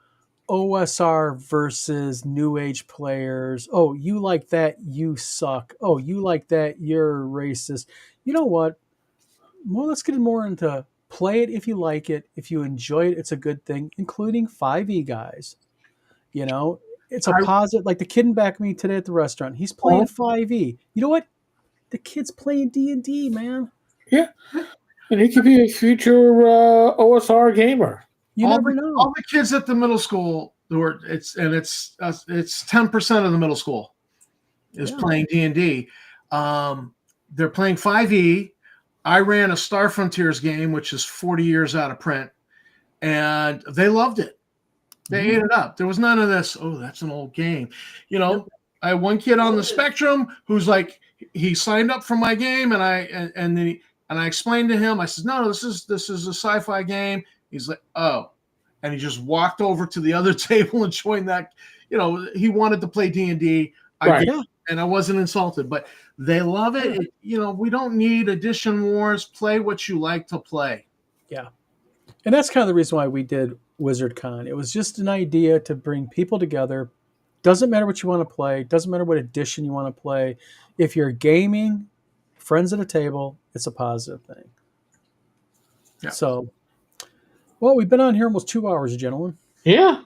OSR versus new age players. Oh, you like that, you suck. Oh, you like that, you're racist. You know what? Well, let's get more into play it if you like it. If you enjoy it, it's a good thing, including 5e guys. It's a positive. Like the kid in back of me today at the restaurant, he's playing 5e. You know what? The kid's playing D&D, man. Yeah. And he could be a future OSR gamer. You never know. All the kids at the middle school it's 10% of the middle school is playing D&D. They're playing 5e. I ran a Star Frontiers game, which is 40 years out of print, and they loved it. They ate it up. There was none of this, oh, that's an old game. I had one kid on the spectrum who's like, he signed up for my game, and I explained to him, I said, no, this is a sci-fi game. He's like, oh. And he just walked over to the other table and joined that. He wanted to play D&D. And I wasn't insulted, but they love it. We don't need edition wars. Play what you like to play. Yeah. And that's kind of the reason why we did WizardCon. It was just an idea to bring people together. Doesn't matter what you want to play. Doesn't matter what edition you want to play. If you're gaming, friends at a table, it's a positive thing. Yeah. So, well, we've been on here almost 2 hours, gentlemen. Yeah.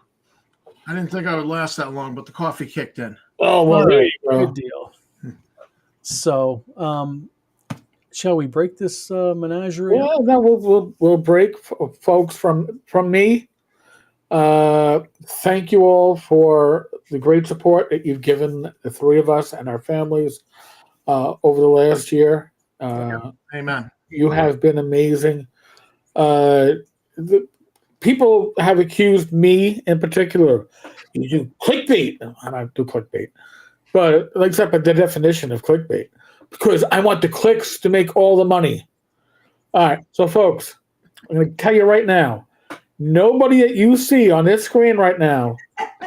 I didn't think I would last that long, but the coffee kicked in. Oh, well, there you go. Good deal. So, shall we break this menagerie? Well, no, we'll break, folks, from me. Thank you all for the great support that you've given the three of us and our families over the last year. Amen. You have been amazing. The people have accused me in particular. You do clickbait. I don't do clickbait, but except the definition of clickbait, because I want the clicks to make all the money. All right, so folks, I'm going to tell you right now, nobody that you see on this screen right now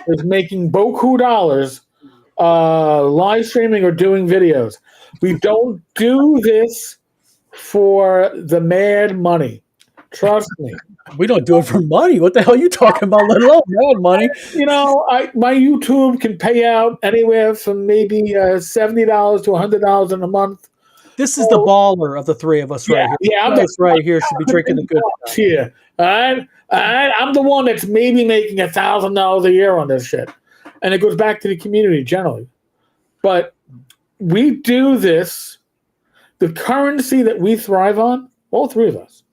is making beaucoup dollars live streaming or doing videos. We don't do this for the mad money. Trust me. We don't do it for money. What the hell are you talking about? Let alone mad money. My YouTube can pay out anywhere from maybe $70 to $100 in a month. This is the baller of the three of us right here. Yeah, right here should be drinking the good stuff. Here. All right? I'm the one that's maybe making $1,000 a year on this shit. And it goes back to the community generally. But we do this. The currency that we thrive on, all three of us,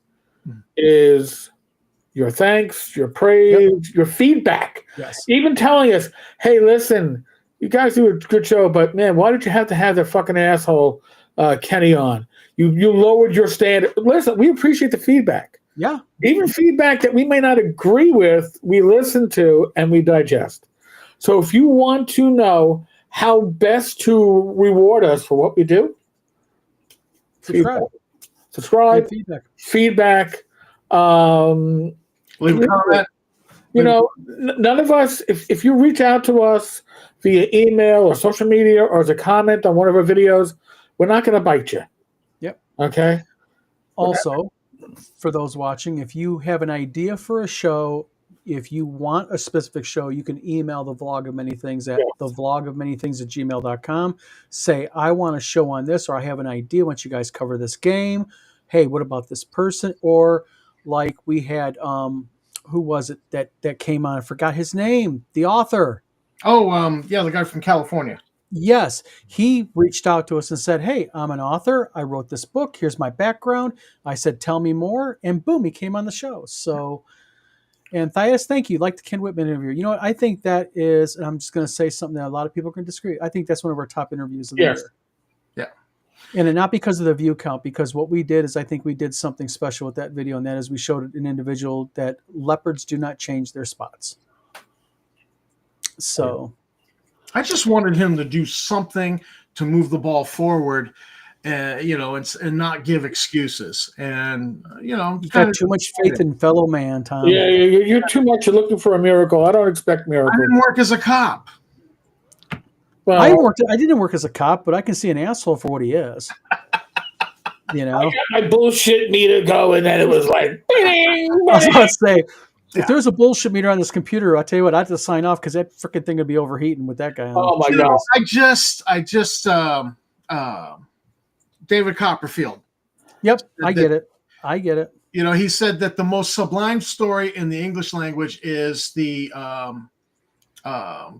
is your thanks, your praise, your feedback. Yes. Even telling us, hey, listen, you guys do a good show, but man, why did you have to have that fucking asshole Kenny on? You lowered your standard. Listen, we appreciate the feedback. Yeah. Even feedback that we may not agree with, we listen to and we digest. So if you want to know how best to reward us for what we do, subscribe, feedback. Leave a comment. None of us, if you reach out to us via email or social media or as a comment on one of our videos, we're not going to bite you. Yep. Okay. Also, for those watching, if you have an idea for a show, if you want a specific show, you can email the vlog of many things at thevlogofmanythings@gmail.com. Say, I want a show on this, or I have an idea once you guys cover this game. Hey, what about this person? Or like we had, who was it that came on? I forgot his name. The author. Oh, the guy from California. Yes, he reached out to us and said, hey, I'm an author. I wrote this book. Here's my background. I said, tell me more. And boom, he came on the show. So And Thias, thank you. Like the Ken Whitman interview. You know what? I think that is, and I'm just going to say something that a lot of people can disagree. I think that's one of our top interviews of the Yes. year. Yeah. And not because of the view count, because what we did is I think we did something special with that video, and that is we showed an individual that leopards do not change their spots. So I just wanted him to do something to move the ball forward, you know, and not give excuses. And you know, you got too much faith in fellow man, Tom. Yeah, you're too much. You're looking for a miracle. I don't expect I miracles. didn't work as a cop. Well, I didn't work as a cop, but I can see an asshole for what he is. You know, I got my bullshit meter going, and it was like, I was about to say, Yeah. if there's a bullshit meter on this computer, I'll tell you what, I have to sign off because that freaking thing would be overheating with that guy on. oh my You know, god. I just David Copperfield. Yep, I get it. I get it. You know, he said that the most sublime story in the English language is the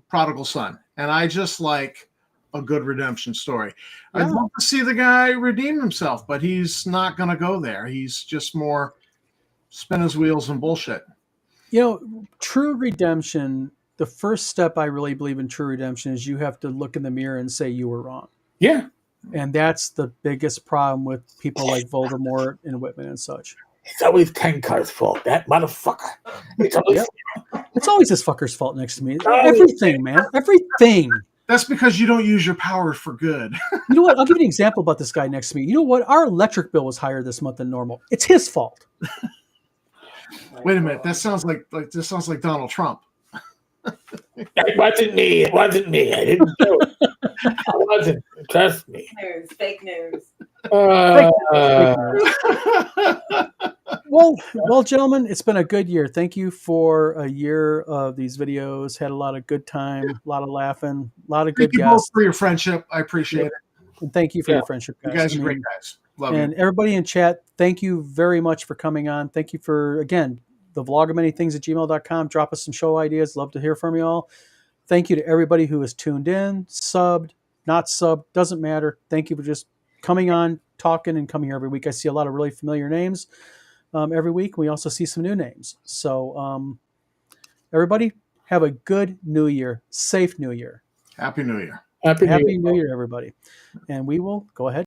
prodigal son, and I just like a good redemption story. Yeah. I'd love to see the guy redeem himself, but he's not going to go there. He's just more spin his wheels and bullshit. You know, true redemption, the first step I really believe in true redemption is you have to look in the mirror and say you were wrong. Yeah, And that's the biggest problem with people like Voldemort and Whitman and such. it's always Tenkar's fault. That motherfucker. It's always, Yep. It's always this fucker's fault next to me. Oh. Everything, man. Everything. That's because you don't use your power for good. You know what? I'll give you an example about this guy next to me. You know what? Our electric bill was higher this month than normal. It's his fault. Wait a minute, that sounds like this sounds like Donald Trump. It wasn't me. It wasn't me. I didn't do it. I wasn't. Trust me. Fake news. Well, gentlemen, it's been a good year. Thank you for a year of these videos. Had a lot of good time, a lot of laughing, a lot of good Thank you both guests. for your friendship. I appreciate it. And thank you for Yeah. your friendship, You guys. guys I are great mean, guys. Love and you. everybody in chat, thank you very much for coming on. Thank you for, again, the vlog of many things at gmail.com. Drop us some show ideas. Love to hear from you all. Thank you to everybody who has tuned in, subbed, not subbed, doesn't matter. Thank you for just coming on, talking, and coming here every week. I see a lot of really familiar names every week. We also see some new names. So everybody, have a good new year. Safe new year. Happy New Year. Happy New Year. Happy New Year, everybody. And we will go ahead.